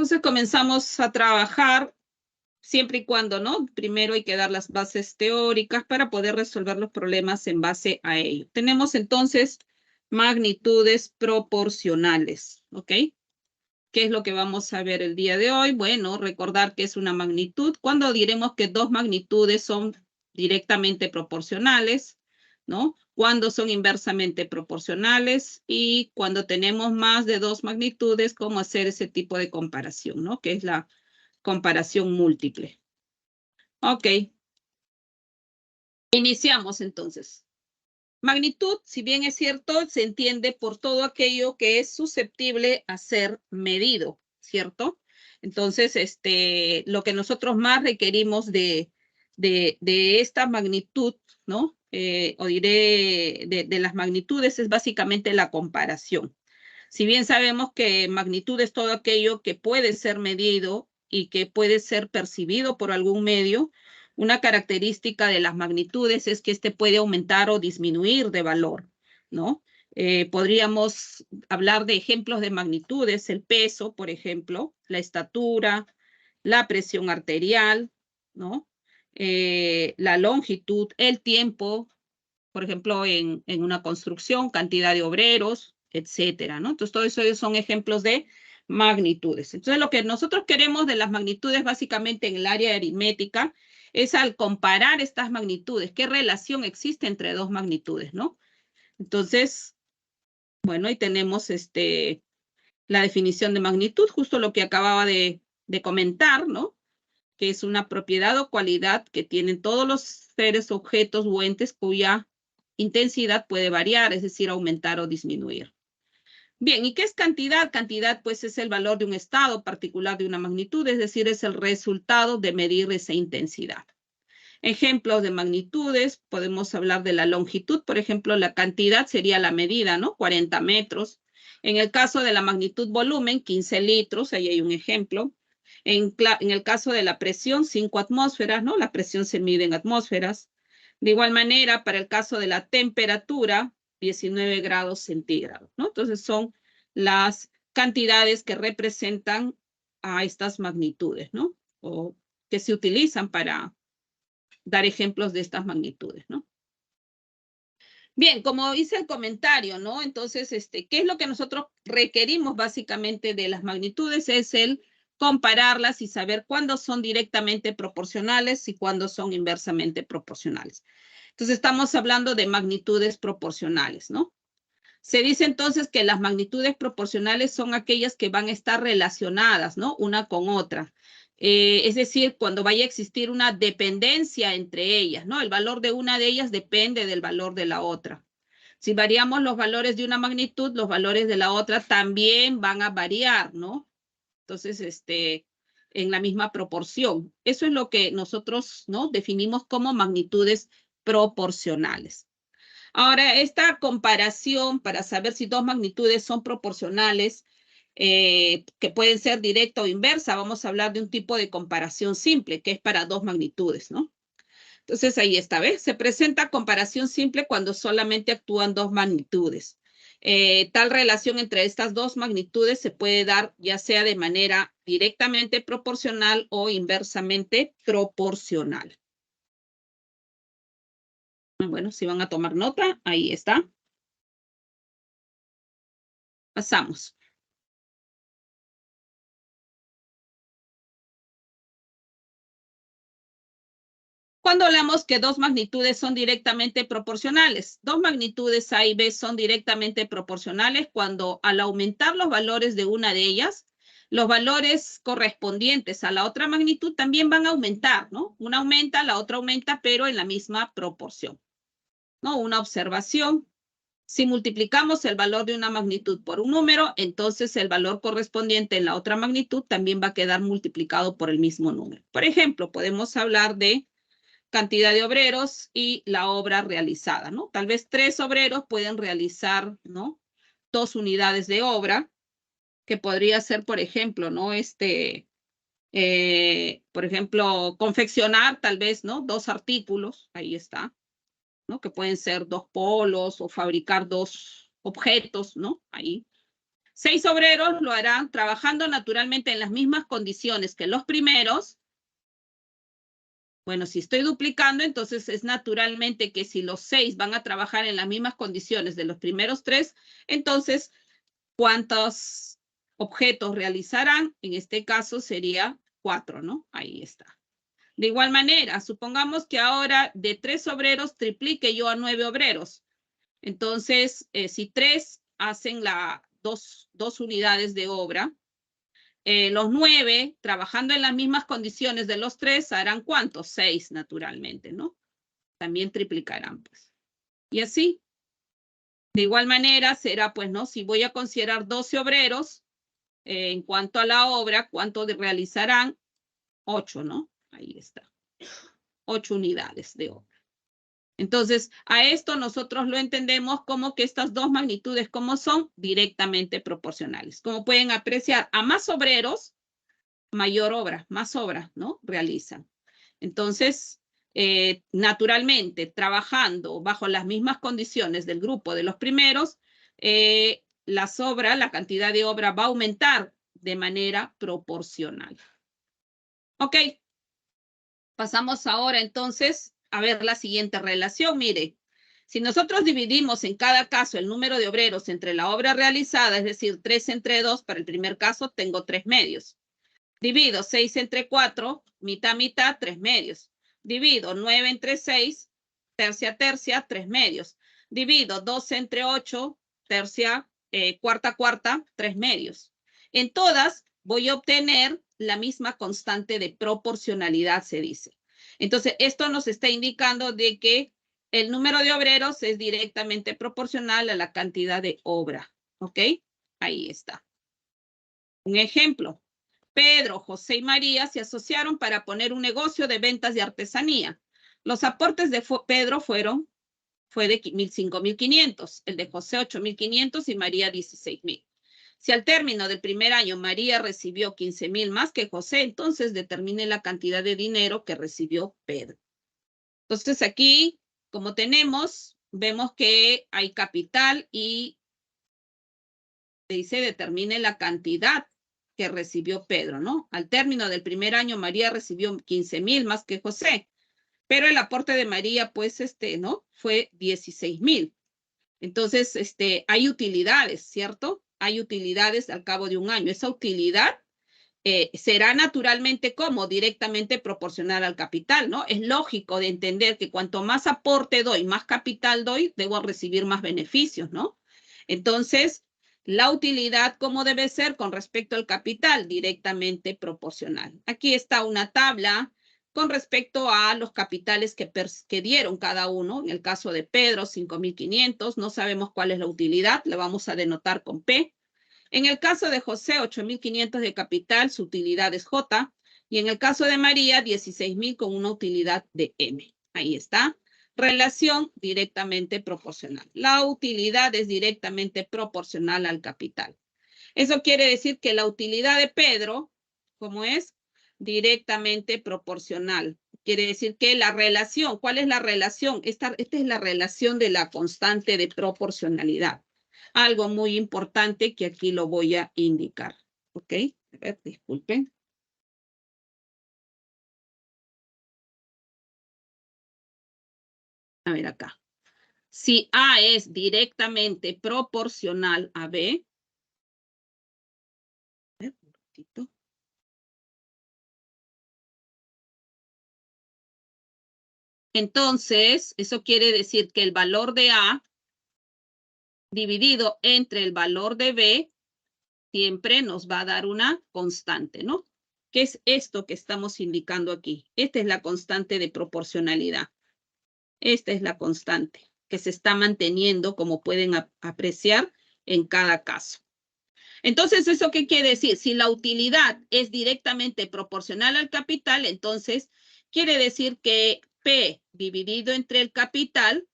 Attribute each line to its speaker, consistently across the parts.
Speaker 1: Entonces comenzamos a trabajar siempre y cuando, ¿no? Primero hay que dar las bases teóricas para poder resolver los problemas en base a ello. Tenemos entonces magnitudes proporcionales, ¿ok? ¿Qué es lo que vamos a ver el día de hoy? Bueno, recordar que es una magnitud. Cuando diremos que dos magnitudes son directamente proporcionales, ¿no? Cuando son inversamente proporcionales y cuando tenemos más de dos magnitudes, cómo hacer ese tipo de comparación, ¿no? Que es la comparación múltiple. Ok. Iniciamos entonces. Magnitud, si bien es cierto, se entiende por todo aquello que es susceptible a ser medido, ¿cierto? Entonces, lo que nosotros más requerimos de esta magnitud, ¿no? O diré de las magnitudes es básicamente la comparación. Si bien sabemos que magnitud es todo aquello que puede ser medido y que puede ser percibido por algún medio, una característica de las magnitudes es que puede aumentar o disminuir de valor, ¿no? Podríamos hablar de ejemplos de magnitudes, el peso, por ejemplo, la estatura, la presión arterial, ¿no? La longitud, el tiempo, por ejemplo, en una construcción, cantidad de obreros, etcétera, ¿no? Entonces, todo eso son ejemplos de magnitudes. Entonces, lo que nosotros queremos de las magnitudes, básicamente en el área aritmética, es al comparar estas magnitudes, qué relación existe entre dos magnitudes, ¿no? Entonces, bueno, ahí tenemos la definición de magnitud, justo lo que acababa de comentar, ¿no? Que es una propiedad o cualidad que tienen todos los seres, objetos o entes cuya intensidad puede variar, es decir, aumentar o disminuir. Bien, ¿y qué es cantidad? Cantidad, pues, es el valor de un estado particular de una magnitud, es decir, es el resultado de medir esa intensidad. Ejemplos de magnitudes, podemos hablar de la longitud, por ejemplo, la cantidad sería la medida, ¿no? 40 metros. En el caso de la magnitud volumen, 15 litros, ahí hay un ejemplo. En el caso de la presión, 5 atmósferas, ¿no? La presión se mide en atmósferas. De igual manera, para el caso de la temperatura, 19 grados centígrados, ¿no? Entonces son las cantidades que representan a estas magnitudes, ¿no? O que se utilizan para dar ejemplos de estas magnitudes, ¿no? Bien, como hice el comentario, ¿no? Entonces, ¿qué es lo que nosotros requerimos básicamente de las magnitudes? Es el compararlas y saber cuándo son directamente proporcionales y cuándo son inversamente proporcionales. Entonces, estamos hablando de magnitudes proporcionales, ¿no? Se dice entonces que las magnitudes proporcionales son aquellas que van a estar relacionadas, ¿no? Una con otra. Es decir, cuando vaya a existir una dependencia entre ellas, ¿no? El valor de una de ellas depende del valor de la otra. Si variamos los valores de una magnitud, los valores de la otra también van a variar, ¿no? Entonces, en la misma proporción. Eso es lo que nosotros, ¿no? Definimos como magnitudes proporcionales. Ahora, esta comparación para saber si dos magnitudes son proporcionales, que pueden ser directa o inversa, vamos a hablar de un tipo de comparación simple, que es para dos magnitudes, ¿no? Entonces, ahí está, ¿ves? Se presenta comparación simple cuando solamente actúan dos magnitudes. Tal relación entre estas dos magnitudes se puede dar ya sea de manera directamente proporcional o inversamente proporcional. Bueno, si van a tomar nota, ahí está. Pasamos. Cuando hablamos que dos magnitudes son directamente proporcionales, dos magnitudes A y B son directamente proporcionales cuando al aumentar los valores de una de ellas, los valores correspondientes a la otra magnitud también van a aumentar, ¿no? Una aumenta, la otra aumenta, pero en la misma proporción, ¿no? Una observación. Si multiplicamos el valor de una magnitud por un número, entonces el valor correspondiente en la otra magnitud también va a quedar multiplicado por el mismo número. Por ejemplo, podemos hablar de cantidad de obreros y la obra realizada, ¿no? Tal vez 3 obreros pueden realizar, ¿no? 2 unidades de obra, que podría ser, por ejemplo, ¿no? Por ejemplo, confeccionar tal vez, ¿no? 2 artículos, ahí está, ¿no? Que pueden ser 2 polos o fabricar 2 objetos, ¿no? Ahí. 6 obreros lo harán trabajando naturalmente en las mismas condiciones que los primeros. Bueno, si estoy duplicando, entonces es naturalmente que si los 6 van a trabajar en las mismas condiciones de los primeros 3, entonces, ¿cuántos objetos realizarán? En este caso sería 4, ¿no? Ahí está. De igual manera, supongamos que ahora de 3 obreros triplique yo a 9 obreros. Entonces, si 3 hacen dos unidades de obra, los 9, trabajando en las mismas condiciones de los 3, harán ¿cuántos? 6, naturalmente, ¿no? También triplicarán, pues. Y así, de igual manera, será, pues, ¿no? Si voy a considerar 12 obreros, en cuanto a la obra, ¿cuánto realizarán? 8, ¿no? Ahí está. 8 unidades de obra. Entonces, a esto nosotros lo entendemos como que estas dos magnitudes, como son directamente proporcionales. Como pueden apreciar, a más obreros, mayor obra, más obra, ¿no? Realizan. Entonces, naturalmente, trabajando bajo las mismas condiciones del grupo de los primeros, la cantidad de obra va a aumentar de manera proporcional. Ok. Pasamos ahora entonces a ver la siguiente relación. Mire, si nosotros dividimos en cada caso el número de obreros entre la obra realizada, es decir, 3 entre 2, para el primer caso tengo 3 medios. Divido 6 entre 4, mitad, mitad, 3 medios. Divido 9 entre 6, tercia, tercia, 3 medios. Divido 2 entre 8, tercia, cuarta, cuarta, 3 medios. En todas voy a obtener la misma constante de proporcionalidad, se dice. Entonces, esto nos está indicando de que el número de obreros es directamente proporcional a la cantidad de obra. ¿Ok? Ahí está. Un ejemplo. Pedro, José y María se asociaron para poner un negocio de ventas de artesanía. Los aportes de Pedro fue de 5.500, el de José 8.500 y María 16.000. Si al término del primer año María recibió 15.000 más que José, entonces determine la cantidad de dinero que recibió Pedro. Entonces aquí, como vemos que hay capital y dice determine la cantidad que recibió Pedro, ¿no? Al término del primer año María recibió 15.000 más que José, pero el aporte de María, pues, ¿no? Fue 16.000. Entonces, hay utilidades, ¿cierto? Hay utilidades al cabo de un año. Esa utilidad será naturalmente como directamente proporcional al capital, ¿no? Es lógico de entender que cuanto más aporte doy, más capital doy, debo recibir más beneficios, ¿no? Entonces, la utilidad, ¿cómo debe ser con respecto al capital? Directamente proporcional. Aquí está una tabla con respecto a los capitales que dieron cada uno. En el caso de Pedro, 5.500, no sabemos cuál es la utilidad, la vamos a denotar con P. En el caso de José, 8.500 de capital, su utilidad es J. Y en el caso de María, 16.000 con una utilidad de M. Ahí está. Relación directamente proporcional. La utilidad es directamente proporcional al capital. Eso quiere decir que la utilidad de Pedro, ¿cómo es? Directamente proporcional. Quiere decir que la relación, ¿cuál es la relación? Esta es la relación de la constante de proporcionalidad. Algo muy importante que aquí lo voy a indicar. ¿Ok? A ver, disculpen. A ver acá. Si A es directamente proporcional a B, a ver, un ratito. Entonces, eso quiere decir que el valor de A dividido entre el valor de B siempre nos va a dar una constante, ¿no? ¿Qué es esto que estamos indicando aquí? Esta es la constante de proporcionalidad. Esta es la constante que se está manteniendo, como pueden apreciar, en cada caso. Entonces, ¿eso qué quiere decir? Si la utilidad es directamente proporcional al capital, entonces quiere decir que P dividido entre el capital,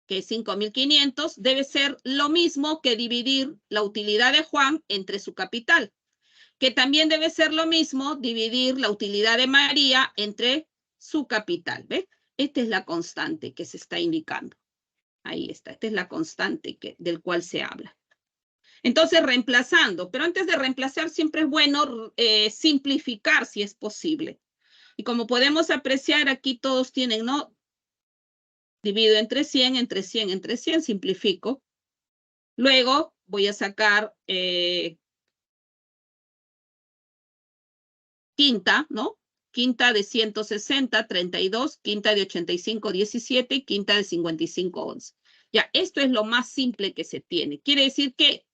Speaker 1: que es 5.500, debe ser lo mismo que dividir la utilidad de Juan entre su capital, que también debe ser lo mismo dividir la utilidad de María entre su capital. ¿Ve? Esta es la constante que se está indicando. Ahí está, esta es la constante del cual se habla. Entonces, reemplazando. Pero antes de reemplazar, siempre es bueno simplificar si es posible. Y como podemos apreciar, aquí todos tienen, ¿no? Divido entre 100, entre 100, entre 100, simplifico. Luego voy a sacar quinta, ¿no? Quinta de 160, 32, quinta de 85, 17 y quinta de 55, 11. Ya, esto es lo más simple que se tiene. Quiere decir que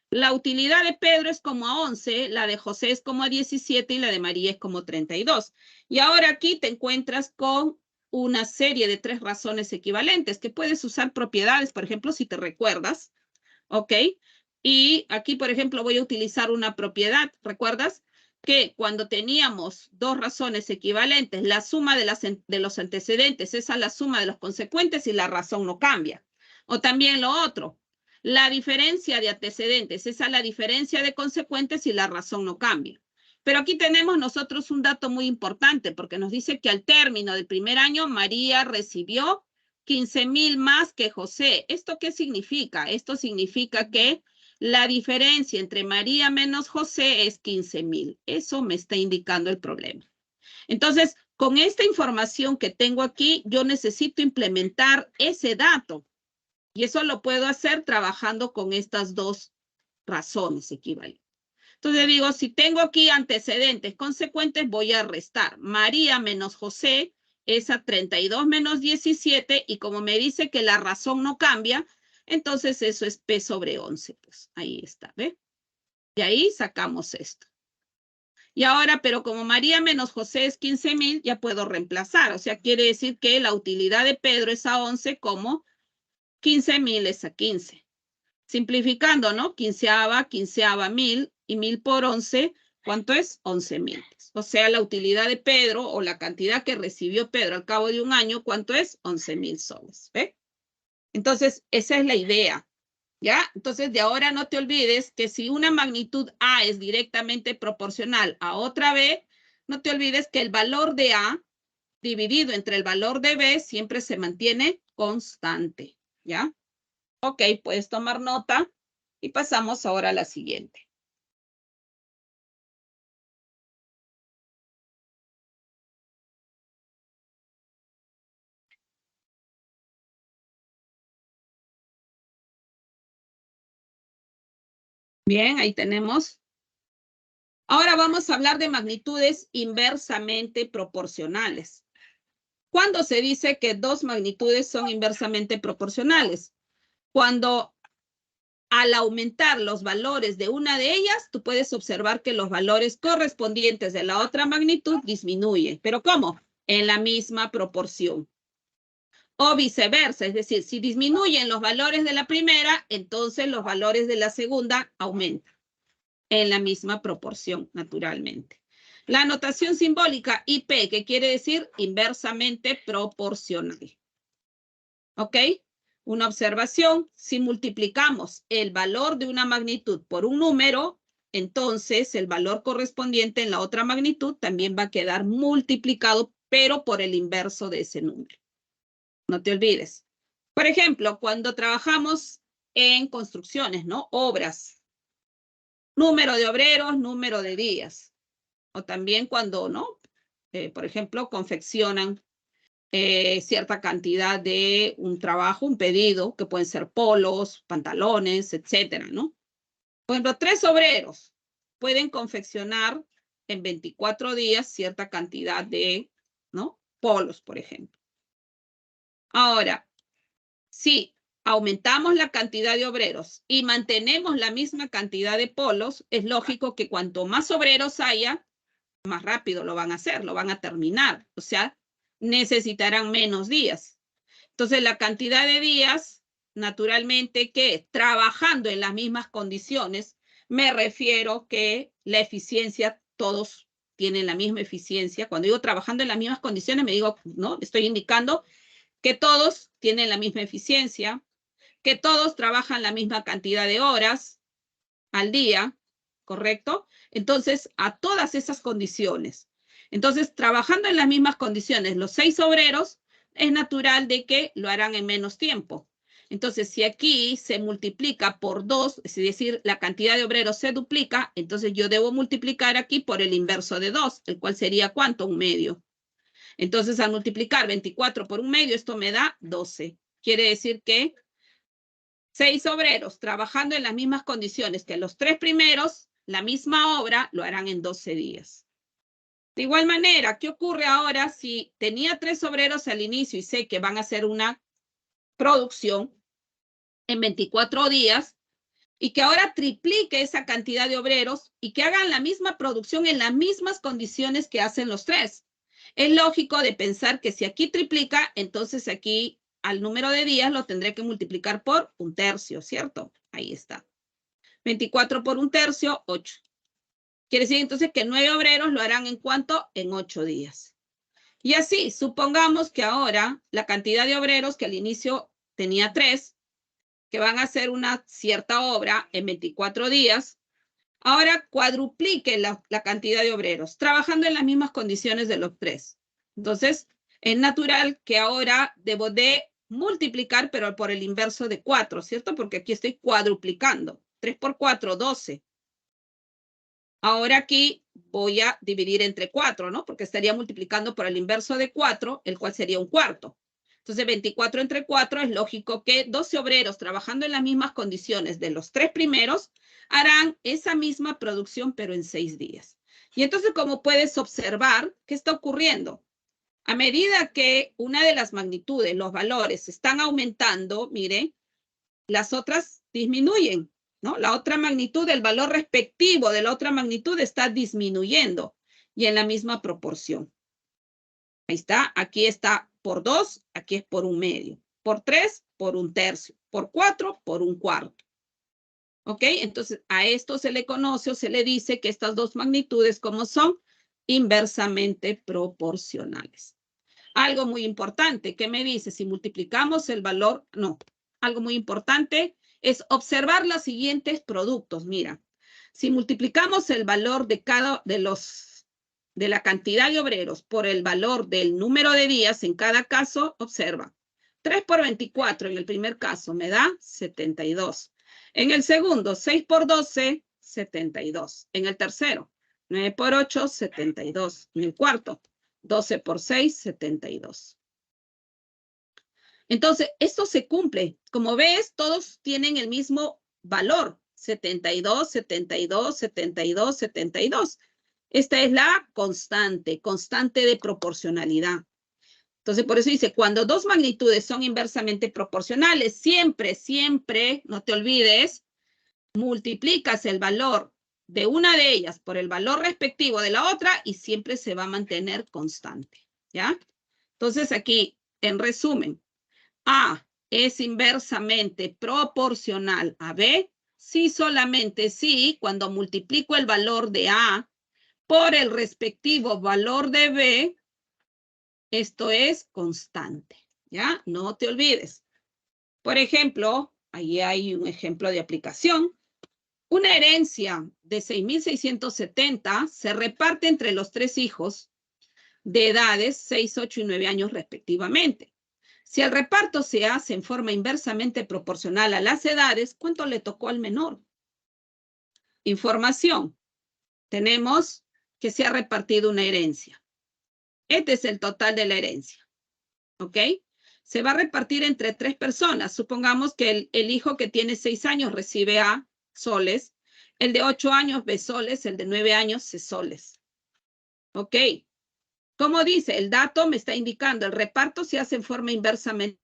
Speaker 1: la utilidad de Pedro es como a 11, la de José es como a 17 y la de María es como 32. Y ahora aquí te encuentras con una serie de 3 razones equivalentes que puedes usar propiedades, por ejemplo, si te recuerdas, ¿ok? Y aquí, por ejemplo, voy a utilizar una propiedad, ¿recuerdas? Que cuando teníamos 2 razones equivalentes, la suma de los antecedentes es a la suma de los consecuentes y la razón no cambia. O también lo otro, la diferencia de antecedentes es a la diferencia de consecuentes y la razón no cambia. Pero aquí tenemos nosotros un dato muy importante porque nos dice que al término del primer año María recibió 15,000 más que José. ¿Esto qué significa? Esto significa que la diferencia entre María menos José es 15,000. Eso me está indicando el problema. Entonces, con esta información que tengo aquí, yo necesito implementar ese dato. Y eso lo puedo hacer trabajando con estas 2 razones equivalentes. Entonces digo, si tengo aquí antecedentes consecuentes, voy a restar. María menos José es a 32 menos 17 y como me dice que la razón no cambia, entonces eso es P sobre 11. Pues ahí está, ¿ve? Y ahí sacamos esto. Y ahora, pero como María menos José es 15,000, ya puedo reemplazar. O sea, quiere decir que la utilidad de Pedro es a 11 como 15,000 es a 15. Simplificando, ¿no? Quinceava, 1000 y 1000 por 11, ¿cuánto es? 11,000. O sea, la utilidad de Pedro o la cantidad que recibió Pedro al cabo de un año, ¿cuánto es? 11,000 soles. ¿Ve? Entonces, esa es la idea. ¿Ya? Entonces, de ahora no te olvides que si una magnitud A es directamente proporcional a otra B, no te olvides que el valor de A dividido entre el valor de B siempre se mantiene constante. ¿Ya? Ok, puedes tomar nota y pasamos ahora a la siguiente. Bien, ahí tenemos. Ahora vamos a hablar de magnitudes inversamente proporcionales. ¿Cuándo se dice que 2 magnitudes son inversamente proporcionales? Cuando al aumentar los valores de una de ellas, tú puedes observar que los valores correspondientes de la otra magnitud disminuyen. ¿Pero cómo? En la misma proporción. O viceversa, es decir, si disminuyen los valores de la primera, entonces los valores de la segunda aumentan en la misma proporción, naturalmente. La notación simbólica IP, que quiere decir inversamente proporcional. ¿Ok? Una observación, si multiplicamos el valor de una magnitud por un número, entonces el valor correspondiente en la otra magnitud también va a quedar multiplicado, pero por el inverso de ese número. No te olvides. Por ejemplo, cuando trabajamos en construcciones, ¿no? Obras. Número de obreros, número de días. O también cuando, ¿no? Por ejemplo, confeccionan cierta cantidad de un trabajo, un pedido, que pueden ser polos, pantalones, etcétera, ¿no? Por ejemplo, 3 obreros pueden confeccionar en 24 días cierta cantidad de, ¿no? Polos, por ejemplo. Ahora, si aumentamos la cantidad de obreros y mantenemos la misma cantidad de polos, es lógico que cuanto más obreros haya, más rápido lo van a hacer, lo van a terminar. O sea, necesitarán menos días. Entonces, la cantidad de días, naturalmente, que trabajando en las mismas condiciones, me refiero que la eficiencia, todos tienen la misma eficiencia. Cuando digo trabajando en las mismas condiciones, me digo, ¿no? Estoy indicando que todos tienen la misma eficiencia, que todos trabajan la misma cantidad de horas al día, ¿correcto? Entonces, a todas esas condiciones. Entonces, trabajando en las mismas condiciones, los 6 obreros, es natural de que lo harán en menos tiempo. Entonces, si aquí se multiplica por 2, es decir, la cantidad de obreros se duplica, entonces yo debo multiplicar aquí por el inverso de 2, el cual sería ¿cuánto? 1/2. Entonces, al multiplicar 24 por 1/2, esto me da 12. Quiere decir que 6 obreros trabajando en las mismas condiciones que los 3 primeros, la misma obra lo harán en 12 días. De igual manera, ¿qué ocurre ahora si tenía 3 obreros al inicio y sé que van a hacer una producción en 24 días y que ahora triplique esa cantidad de obreros y que hagan la misma producción en las mismas condiciones que hacen los 3? Es lógico de pensar que si aquí triplica, entonces aquí al número de días lo tendré que multiplicar por 1/3, ¿cierto? Ahí está. 24 por 1/3, 8. Quiere decir entonces que 9 obreros lo harán ¿en cuánto? En 8 días. Y así, supongamos que ahora la cantidad de obreros que al inicio tenía 3, que van a hacer una cierta obra en 24 días, ahora cuadruplique la cantidad de obreros, trabajando en las mismas condiciones de los 3. Entonces, es natural que ahora debo de multiplicar, pero por el inverso de 4, ¿cierto? Porque aquí estoy cuadruplicando. 3 por 4, 12. Ahora aquí voy a dividir entre 4, ¿no? Porque estaría multiplicando por el inverso de 4, el cual sería 1/4. Entonces, 24 entre 4 es lógico que 12 obreros trabajando en las mismas condiciones de los 3 primeros harán esa misma producción, pero en 6 días. Y entonces, como puedes observar, ¿qué está ocurriendo? A medida que una de las magnitudes, los valores, están aumentando, mire, las otras disminuyen, ¿no? La otra magnitud, el valor respectivo de la otra magnitud está disminuyendo y en la misma proporción. Ahí está, aquí está por 2, aquí es por 1/2. Por 3, por 1/3. Por 4, por 1/4. ¿Ok? Entonces, a esto se le conoce o se le dice que estas dos magnitudes, ¿cómo son? Inversamente proporcionales. Algo muy importante, ¿qué me dice? Si multiplicamos el valor, no. Algo muy importante es observar los siguientes productos. Mira, si multiplicamos el valor de de la cantidad de obreros por el valor del número de días en cada caso, observa. 3 por 24 en el primer caso me da 72. En el segundo, 6 por 12, 72. En el tercero, 9 por 8, 72. En el cuarto, 12 por 6, 72. Entonces, esto se cumple. Como ves, todos tienen el mismo valor. 72, 72, 72, 72. Esta es la constante de proporcionalidad. Entonces, por eso dice, cuando dos magnitudes son inversamente proporcionales, siempre, no te olvides, multiplicas el valor de una de ellas por el valor respectivo de la otra y siempre se va a mantener constante, ¿ya? Entonces, aquí, en resumen, A es inversamente proporcional a B, sí, solamente sí, cuando multiplico el valor de A por el respectivo valor de B, esto es constante, ¿ya? No te olvides. Por ejemplo, ahí hay un ejemplo de aplicación. Una herencia de 6.670 se reparte entre los 3 hijos de edades 6, 8 y 9 años respectivamente. Si el reparto se hace en forma inversamente proporcional a las edades, ¿cuánto le tocó al menor? Información. Tenemos que se ha repartido una herencia. Este es el total de la herencia. ¿Ok? Se va a repartir entre 3 personas. Supongamos que el hijo que tiene 6 años recibe A soles, el de 8 años B soles, el de 9 años C soles. ¿Ok? Como dice, el dato me está indicando, el reparto se hace en forma inversamente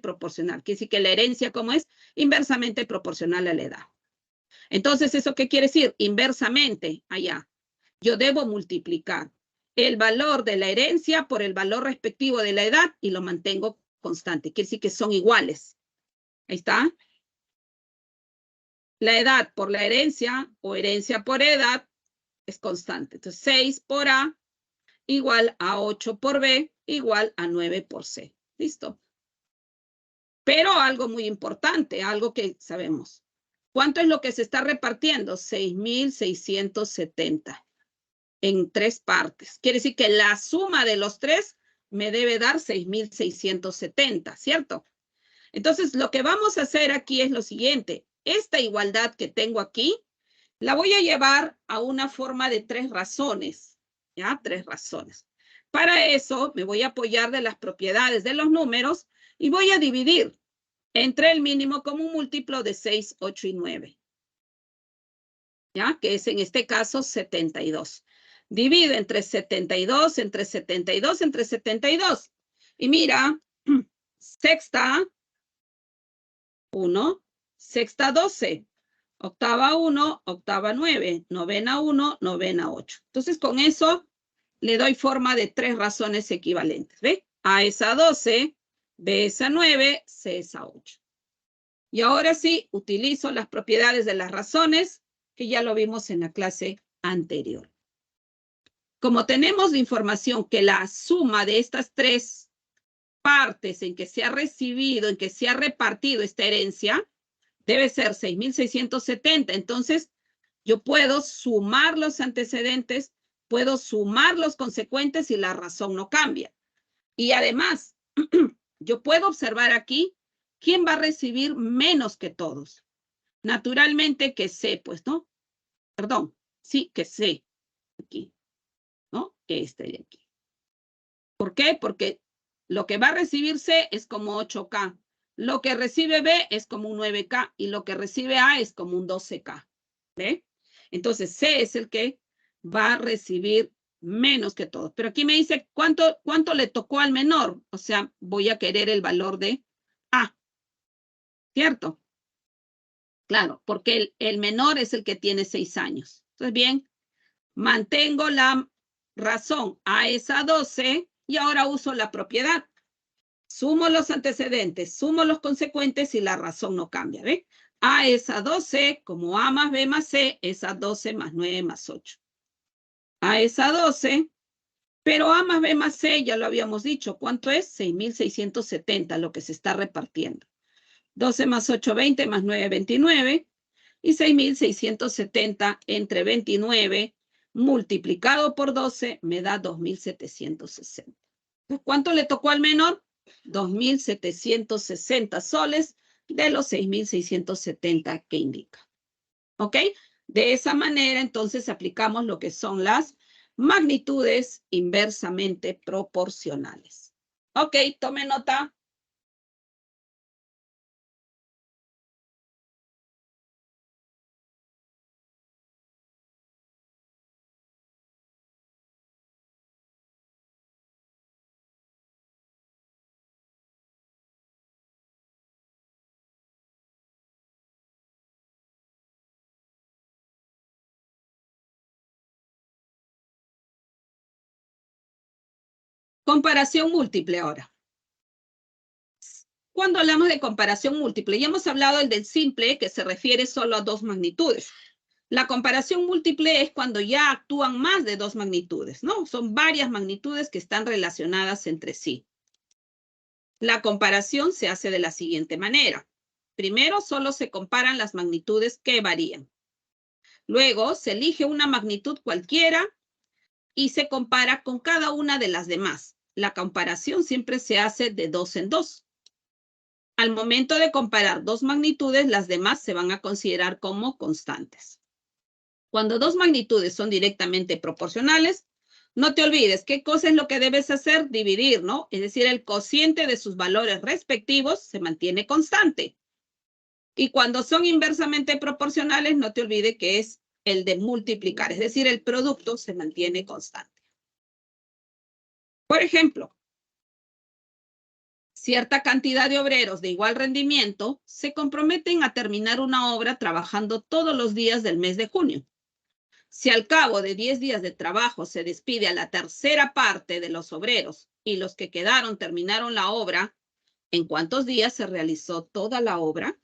Speaker 1: proporcional. Quiere decir que la herencia, ¿cómo es? Inversamente proporcional a la edad. Entonces, ¿eso qué quiere decir? Inversamente, allá. Yo debo multiplicar el valor de la herencia por el valor respectivo de la edad y lo mantengo constante. Quiere decir que son iguales. Ahí está. La edad por la herencia o herencia por edad es constante. Entonces, 6 por A igual a 8 por B igual a 9 por C. ¿Listo? Pero algo muy importante, algo que sabemos. ¿Cuánto es lo que se está repartiendo? 6.670 en 3 partes. Quiere decir que la suma de los 3 me debe dar 6.670, ¿cierto? Entonces, lo que vamos a hacer aquí es lo siguiente. Esta igualdad que tengo aquí, la voy a llevar a una forma de 3 razones. ¿Ya? 3 razones. Para eso, me voy a apoyar de las propiedades de los números y voy a dividir entre el mínimo común múltiplo de 6, 8 y 9. ¿Ya? Que es en este caso 72. Divido entre 72, entre 72, entre 72. Y mira, sexta, 1, sexta 12, octava 1, octava 9, novena 1, novena 8. Entonces, con eso le doy forma de 3 razones equivalentes. ¿Ve? A es a 12, B es a 9, C es a 8. Y ahora sí, utilizo las propiedades de las razones, que ya lo vimos en la clase anterior. Como tenemos la información que la suma de estas 3 partes en que se ha recibido, en que se ha repartido esta herencia, debe ser 6.670. Entonces, yo puedo sumar los antecedentes, puedo sumar los consecuentes y la razón no cambia. Y además, yo puedo observar aquí quién va a recibir menos que todos. Naturalmente que C, pues, ¿no? Perdón, sí, que C, aquí, ¿no? Este de aquí. ¿Por qué? Porque lo que va a recibir C es como 8K. Lo que recibe B es como un 9K y lo que recibe A es como un 12K. ¿Ve? Entonces, C es el que va a recibir menos que todos. Pero aquí me dice cuánto le tocó al menor. O sea, voy a querer el valor de A. ¿Cierto? Claro, porque el menor es el que tiene 6 años. Entonces, bien, mantengo la razón. A es a 12 y ahora uso la propiedad. Sumo los antecedentes, sumo los consecuentes y la razón no cambia, ¿ve? A es a 12, como A más B más C, es a 12 más 9 más 8. A es a 12, pero A más B más C, ya lo habíamos dicho, ¿cuánto es? 6.670, lo que se está repartiendo. 12 más 8, 20, más 9, 29, y 6.670 entre 29 multiplicado por 12 me da 2.760. ¿Cuánto le tocó al menor? 2.760 soles de los 6.670 que indica. ¿Ok? De esa manera, entonces, aplicamos lo que son las magnitudes inversamente proporcionales. Ok, tome nota. Comparación múltiple ahora. Cuando hablamos de comparación múltiple, ya hemos hablado del simple, que se refiere solo a 2 magnitudes. La comparación múltiple es cuando ya actúan más de 2 magnitudes, ¿no? Son varias magnitudes que están relacionadas entre sí. La comparación se hace de la siguiente manera. Primero, solo se comparan las magnitudes que varían. Luego, se elige una magnitud cualquiera y se compara con cada una de las demás. La comparación siempre se hace de 2 en 2. Al momento de comparar 2 magnitudes, las demás se van a considerar como constantes. Cuando 2 magnitudes son directamente proporcionales, no te olvides, ¿qué cosa es lo que debes hacer? Dividir, ¿no? Es decir, el cociente de sus valores respectivos se mantiene constante. Y cuando son inversamente proporcionales, no te olvides que es el de multiplicar, es decir, el producto se mantiene constante. Por ejemplo, cierta cantidad de obreros de igual rendimiento se comprometen a terminar una obra trabajando todos los días del mes de junio. Si al cabo de 10 días de trabajo se despide a la tercera parte de los obreros y los que quedaron terminaron la obra, ¿en cuántos días se realizó toda la obra?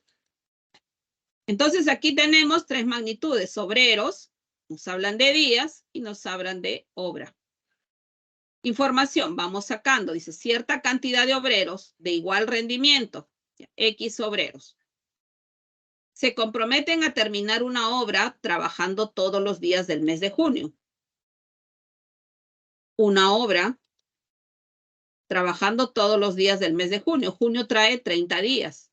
Speaker 1: Entonces aquí tenemos 3 magnitudes. Obreros, nos hablan de días y nos hablan de obra. Información, vamos sacando, dice cierta cantidad de obreros de igual rendimiento, X obreros. Se comprometen a terminar una obra trabajando todos los días del mes de junio. Una obra trabajando todos los días del mes de junio. Junio trae 30 días.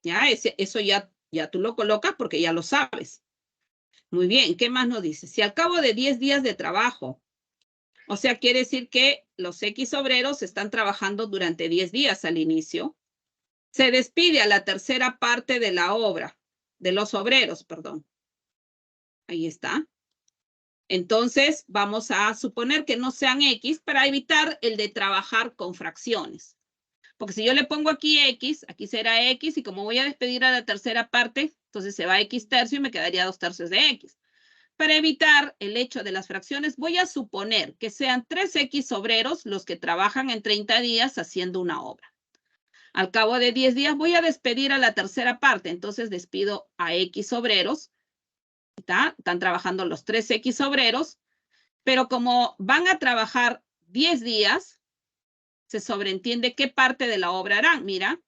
Speaker 1: Ya, eso ya tú lo colocas porque ya lo sabes. Muy bien, ¿qué más nos dice? Si al cabo de 10 días de trabajo, o sea, quiere decir que los X obreros están trabajando durante 10 días al inicio, se despide a la tercera parte de la obra, de los obreros, perdón. Ahí está. Entonces, vamos a suponer que no sean X para evitar el de trabajar con fracciones. Porque si yo le pongo aquí X, aquí será X, y como voy a despedir a la tercera parte, entonces se va X tercio y me quedaría 2 tercios de X. Para evitar el hecho de las fracciones, voy a suponer que sean 3X obreros los que trabajan en 30 días haciendo una obra. Al cabo de 10 días voy a despedir a la tercera parte, entonces despido a X obreros. Están trabajando los 3X obreros, pero como van a trabajar 10 días, se sobreentiende qué parte de la obra harán. Mira,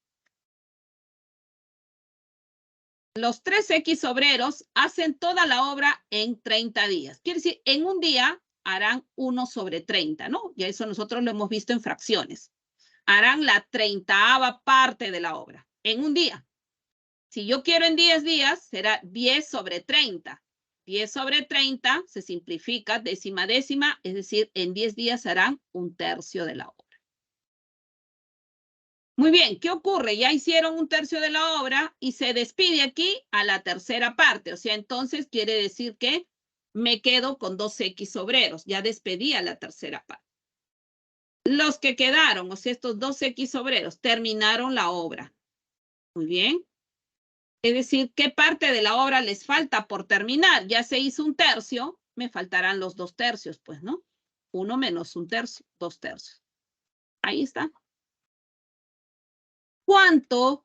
Speaker 1: los 3X obreros hacen toda la obra en 30 días. Quiere decir, en un día harán 1 sobre 30, ¿no? Y eso nosotros lo hemos visto en fracciones. Harán la 30ª parte de la obra en un día. Si yo quiero en 10 días, será 10 sobre 30. 10 sobre 30 se simplifica décima décima, es decir, en 10 días harán 1 tercio de la obra. Muy bien, ¿qué ocurre? Ya hicieron 1 tercio de la obra y se despide aquí a la tercera parte. O sea, entonces quiere decir que me quedo con 2X obreros. Ya despedí a la tercera parte. Los que quedaron, o sea, estos 2X obreros, terminaron la obra. Muy bien. Es decir, ¿qué parte de la obra les falta por terminar? Ya se hizo 1 tercio, me faltarán los 2 tercios, pues, ¿no? 1 menos 1 tercio, 2 tercios. Ahí está. ¿Cuántos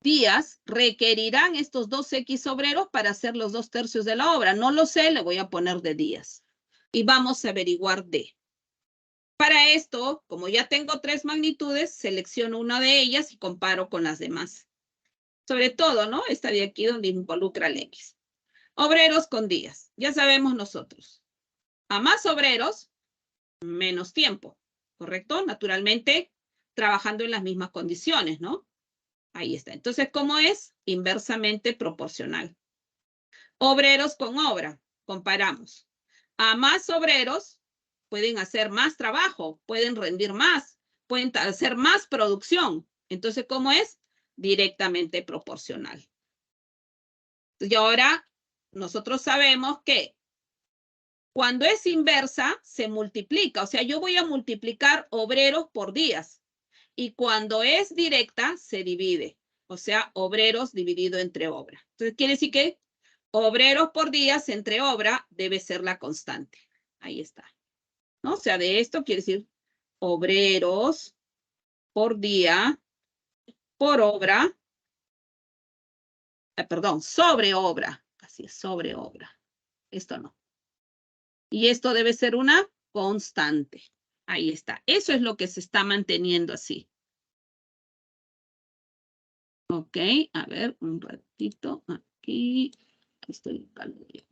Speaker 1: días requerirán estos 2X obreros para hacer los 2 tercios de la obra? No lo sé, le voy a poner de días. Y vamos a averiguar D. Para esto, como ya tengo 3 magnitudes, selecciono una de ellas y comparo con las demás. Sobre todo, ¿no? Esta de aquí donde involucra el X. Obreros con días. Ya sabemos nosotros. A más obreros, menos tiempo. ¿Correcto? Naturalmente, trabajando en las mismas condiciones, ¿no? Ahí está. Entonces, ¿cómo es? Inversamente proporcional. Obreros con obra. Comparamos. A más obreros, pueden hacer más trabajo, pueden rendir más, pueden hacer más producción. Entonces, ¿cómo es? Directamente proporcional. Y ahora, nosotros sabemos que cuando es inversa, se multiplica. O sea, yo voy a multiplicar obreros por días. Y cuando es directa, se divide. O sea, obreros dividido entre obra. Entonces, quiere decir que obreros por días entre obra debe ser la constante. Ahí está. ¿No? O sea, de esto quiere decir obreros por día por obra. Perdón, sobre obra. Así es, sobre obra. Esto no. Y esto debe ser una constante. Ahí está. Eso es lo que se está manteniendo así. Ok, a ver, un ratito. Aquí estoy buscando yo.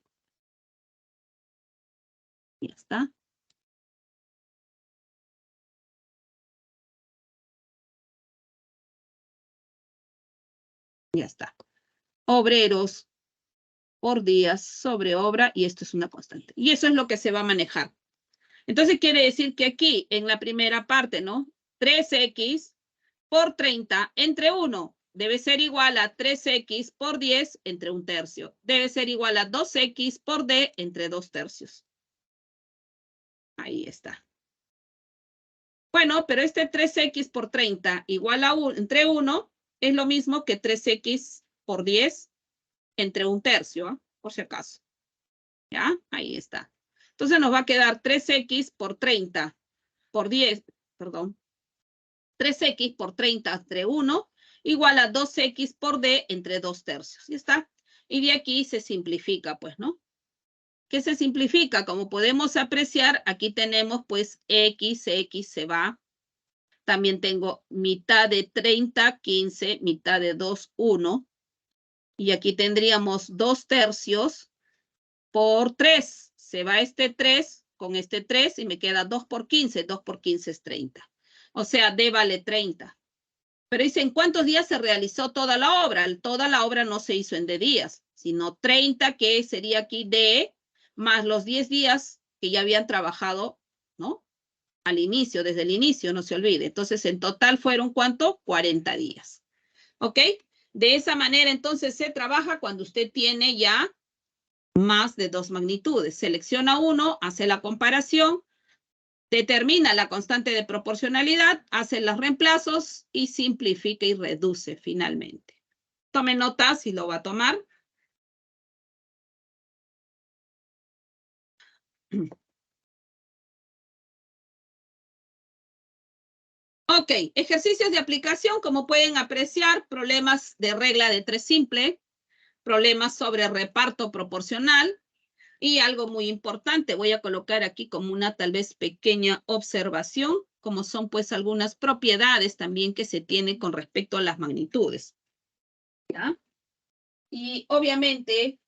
Speaker 1: Ya está. Ya está. Obreros por días sobre obra y esto es una constante. Y eso es lo que se va a manejar. Entonces quiere decir que aquí en la primera parte, ¿no? 3X por 30 entre 1 debe ser igual a 3X por 10 entre 1 tercio. Debe ser igual a 2X por D entre 2 tercios. Ahí está. Bueno, pero este 3X por 30 igual a 1, entre 1 es lo mismo que 3X por 10 entre 1 tercio, ¿eh? Por si acaso. ¿Ya? Ahí está. Entonces nos va a quedar 3X por 30 por 10, perdón. 3X por 30 entre 1 igual a 2X por D entre 2 tercios. ¿Ya está? Y de aquí se simplifica, pues, ¿no? ¿Qué se simplifica? Como podemos apreciar, aquí tenemos, pues, X se va. También tengo mitad de 30, 15, mitad de 2, 1. Y aquí tendríamos 2 tercios por 3. Se va este 3 con este 3 y me queda 2 por 15. 2 por 15 es 30. O sea, D vale 30. Pero dicen, ¿cuántos días se realizó toda la obra? Toda la obra no se hizo en D días, sino 30, que sería aquí D, más los 10 días que ya habían trabajado, ¿no? Al inicio, desde el inicio, no se olvide. Entonces, en total fueron, ¿cuánto? 40 días. ¿Ok? De esa manera, entonces, se trabaja cuando usted tiene ya más de 2 magnitudes. Selecciona uno, hace la comparación, determina la constante de proporcionalidad, hace los reemplazos y simplifica y reduce finalmente. Tome nota si lo va a tomar. Ok, ejercicios de aplicación, como pueden apreciar, problemas de regla de 3 simple, problemas sobre reparto proporcional y algo muy importante, voy a colocar aquí como una tal vez pequeña observación, como son pues algunas propiedades también que se tienen con respecto a las magnitudes. ¿Ya? Y obviamente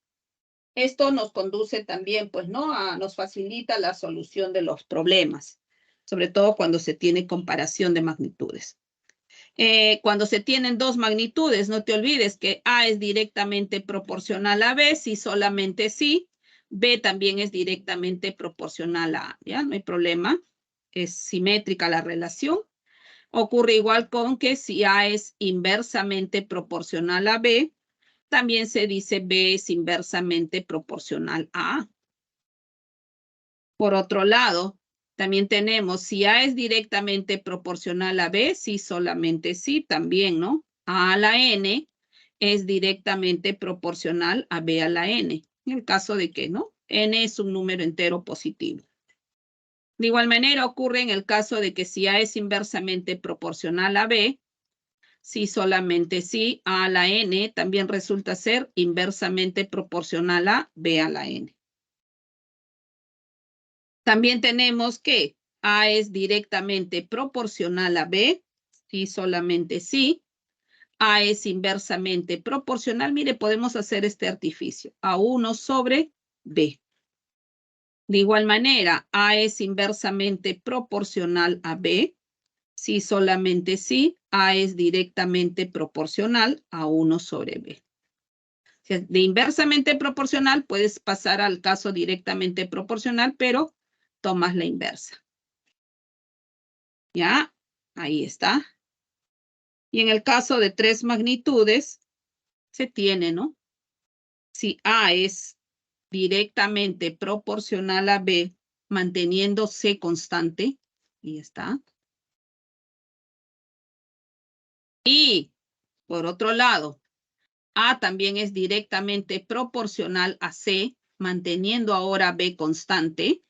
Speaker 1: esto nos conduce también, pues, ¿no? Nos facilita la solución de los problemas, sobre todo cuando se tiene comparación de magnitudes. Cuando se tienen 2 magnitudes, no te olvides que A es directamente proporcional a B, si solamente sí. B también es directamente proporcional a A, ¿ya? No hay problema. Es simétrica la relación. Ocurre igual con que si A es inversamente proporcional a B, también se dice B es inversamente proporcional a A. Por otro lado, también tenemos si A es directamente proporcional a B, sí, solamente sí, también, ¿no? A la N es directamente proporcional a B a la N, en el caso de que, ¿no? N es un número entero positivo. De igual manera ocurre en el caso de que si A es inversamente proporcional a B, sí, solamente sí, A a la N también resulta ser inversamente proporcional a B a la N. También tenemos que A es directamente proporcional a B, sí, solamente sí. A es inversamente proporcional. Mire, podemos hacer este artificio. A1 sobre B. De igual manera, A es inversamente proporcional a B. Sí, solamente sí. A es directamente proporcional a 1 sobre B. De inversamente proporcional puedes pasar al caso directamente proporcional, pero tomas la inversa. ¿Ya? Ahí está. Y en el caso de 3 magnitudes, se tiene, ¿no? Si A es directamente proporcional a B, manteniendo C constante, y está. Y, por otro lado, A también es directamente proporcional a C, manteniendo ahora B constante.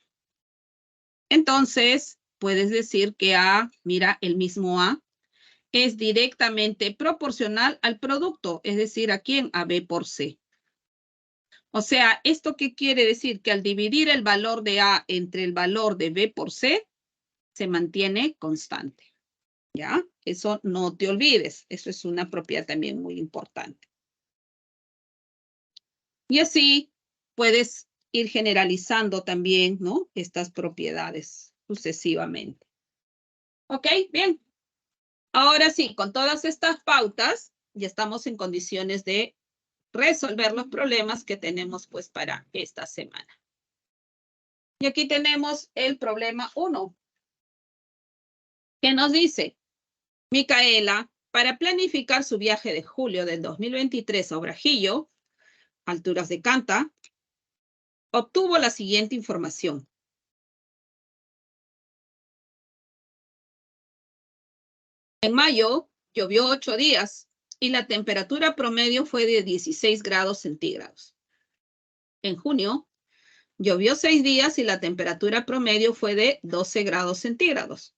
Speaker 1: Entonces, puedes decir que A, mira, el mismo A, es directamente proporcional al producto, es decir, ¿a quién? A B por C. O sea, ¿esto qué quiere decir? Que al dividir el valor de A entre el valor de B por C, se mantiene constante. ¿Ya? Eso no te olvides. Eso es una propiedad también muy importante. Y así puedes ir generalizando también, ¿no? Estas propiedades sucesivamente. ¿Ok? Bien. Ahora sí, con todas estas pautas, ya estamos en condiciones de resolver los problemas que tenemos pues para esta semana. Y aquí tenemos el problema 1, que nos dice, Micaela, para planificar su viaje de julio del 2023 a Obrajillo, alturas de Canta, obtuvo la siguiente información. En mayo llovió 8 días y la temperatura promedio fue de 16 grados centígrados. En junio llovió 6 días y la temperatura promedio fue de 12 grados centígrados.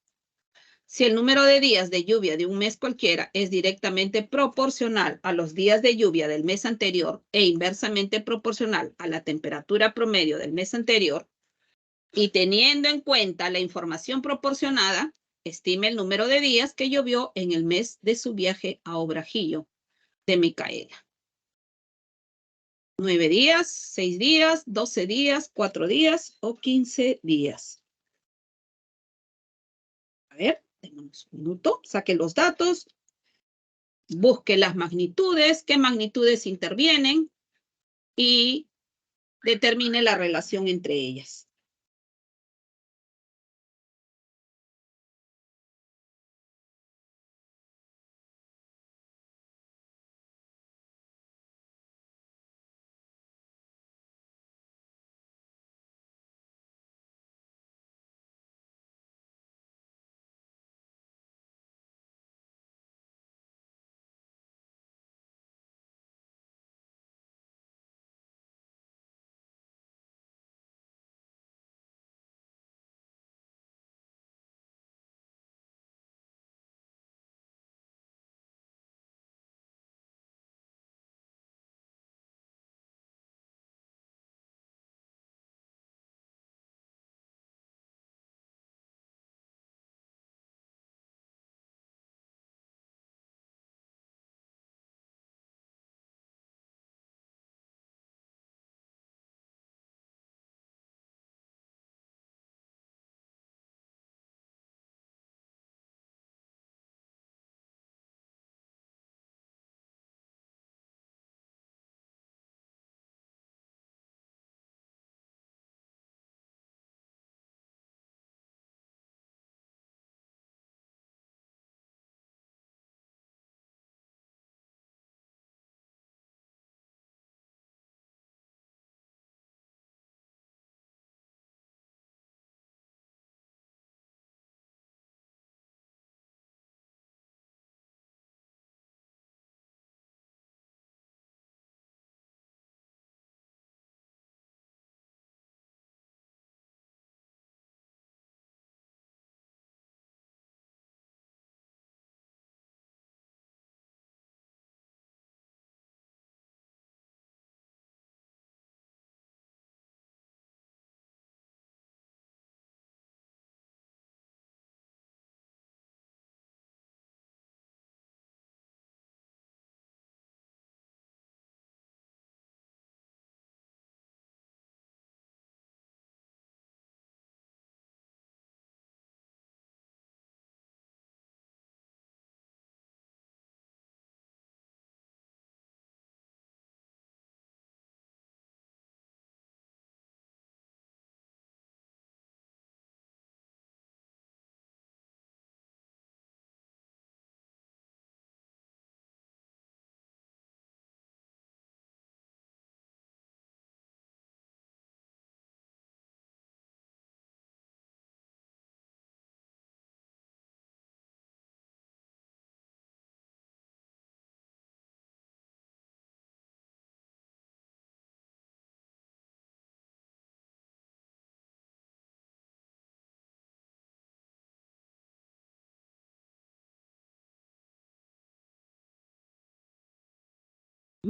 Speaker 1: Si el número de días de lluvia de un mes cualquiera es directamente proporcional a los días de lluvia del mes anterior e inversamente proporcional a la temperatura promedio del mes anterior, y teniendo en cuenta la información proporcionada, estime el número de días que llovió en el mes de su viaje a Obrajillo de Micaela. 9 días, 6 días, 12 días, 4 días o 15 días. A ver, Démonos un minuto, saque los datos, busque las magnitudes, qué magnitudes intervienen y determine la relación entre ellas.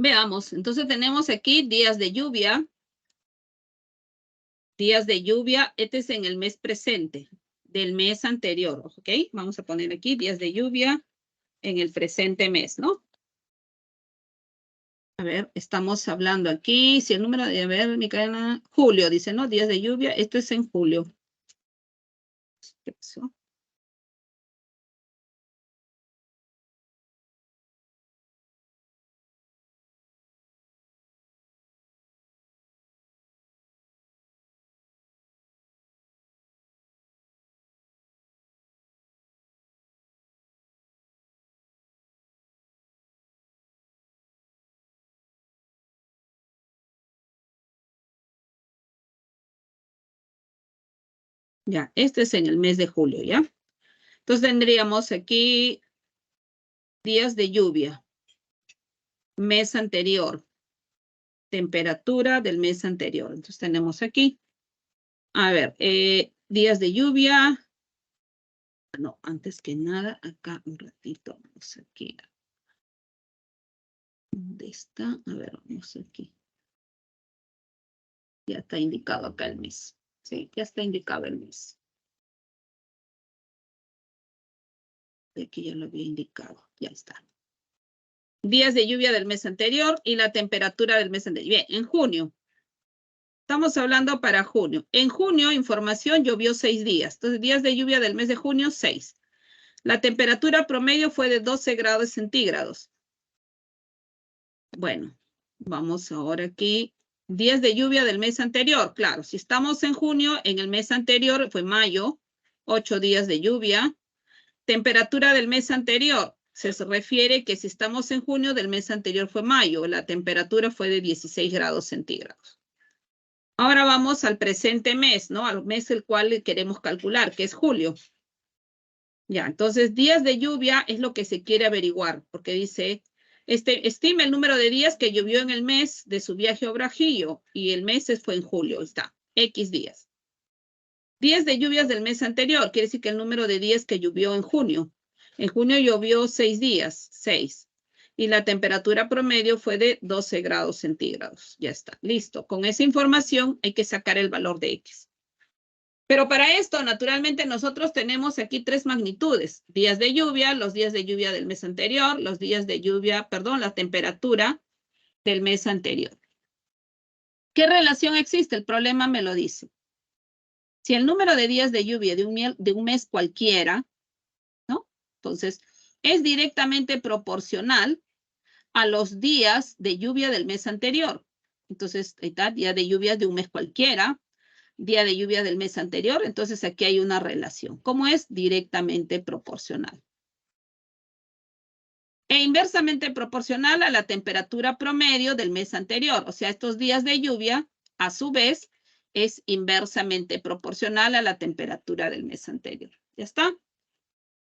Speaker 1: Veamos, entonces tenemos aquí días de lluvia. Días de lluvia, este es en el mes presente del mes anterior, ¿ok? Vamos a poner aquí días de lluvia en el presente mes, ¿no? A ver, estamos hablando aquí, si el número de, a ver, Micaela, julio, dice, ¿no? Días de lluvia, esto es en julio. ¿Qué pasó? Ya, este es en el mes de julio, ¿ya? Entonces tendríamos aquí días de lluvia, mes anterior, temperatura del mes anterior. Entonces tenemos aquí, a ver, días de lluvia. No, antes que nada, acá un ratito, vamos aquí. ¿Dónde está? A ver, vamos aquí. Ya está indicado acá el mes. Sí, ya está indicado el mes. De aquí ya lo había indicado, ya está. Días de lluvia del mes anterior y la temperatura del mes anterior. Bien, en junio. Estamos hablando para junio. En junio, información, llovió 6 días. Entonces, días de lluvia del mes de junio, 6. La temperatura promedio fue de 12 grados centígrados. Bueno, vamos ahora aquí. Días de lluvia del mes anterior. Claro, si estamos en junio, en el mes anterior fue mayo, 8 días de lluvia. Temperatura del mes anterior. Se refiere que si estamos en junio, del mes anterior fue mayo. La temperatura fue de 16 grados centígrados. Ahora vamos al presente mes, ¿no? Al mes el cual queremos calcular, que es julio. Ya, entonces días de lluvia es lo que se quiere averiguar, porque dice, estima el número de días que llovió en el mes de su viaje a Obrajillo, y el mes fue en julio, está, X días. Días de lluvias del mes anterior, quiere decir que el número de días que llovió en junio. En junio llovió 6 días, 6. Y la temperatura promedio fue de 12 grados centígrados. Ya está, listo. Con esa información hay que sacar el valor de X. Pero para esto, naturalmente, nosotros tenemos aquí 3 magnitudes. Días de lluvia, los días de lluvia del mes anterior, los días de lluvia, perdón, la temperatura del mes anterior. ¿Qué relación existe? El problema me lo dice. Si el número de días de lluvia de un mes cualquiera, ¿no? Entonces, es directamente proporcional a los días de lluvia del mes anterior. Entonces, ahí está, día de lluvia de un mes cualquiera, día de lluvia del mes anterior. Entonces, aquí hay una relación. ¿Cómo es? Directamente proporcional. E inversamente proporcional a la temperatura promedio del mes anterior. O sea, estos días de lluvia, a su vez, es inversamente proporcional a la temperatura del mes anterior. ¿Ya está?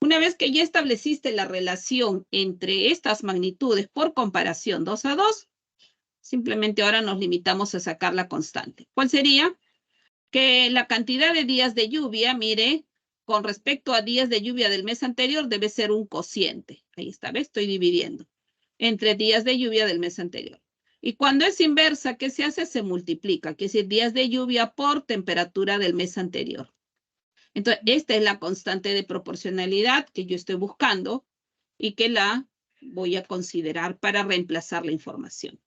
Speaker 1: Una vez que ya estableciste la relación entre estas magnitudes por comparación 2 a 2, simplemente ahora nos limitamos a sacar la constante. ¿Cuál sería? Que la cantidad de días de lluvia, mire, con respecto a días de lluvia del mes anterior, debe ser un cociente. Ahí está, ¿ves? Estoy dividiendo entre días de lluvia del mes anterior. Y cuando es inversa, ¿qué se hace? Se multiplica, que es decir, días de lluvia por temperatura del mes anterior. Entonces, esta es la constante de proporcionalidad que yo estoy buscando y que la voy a considerar para reemplazar la información.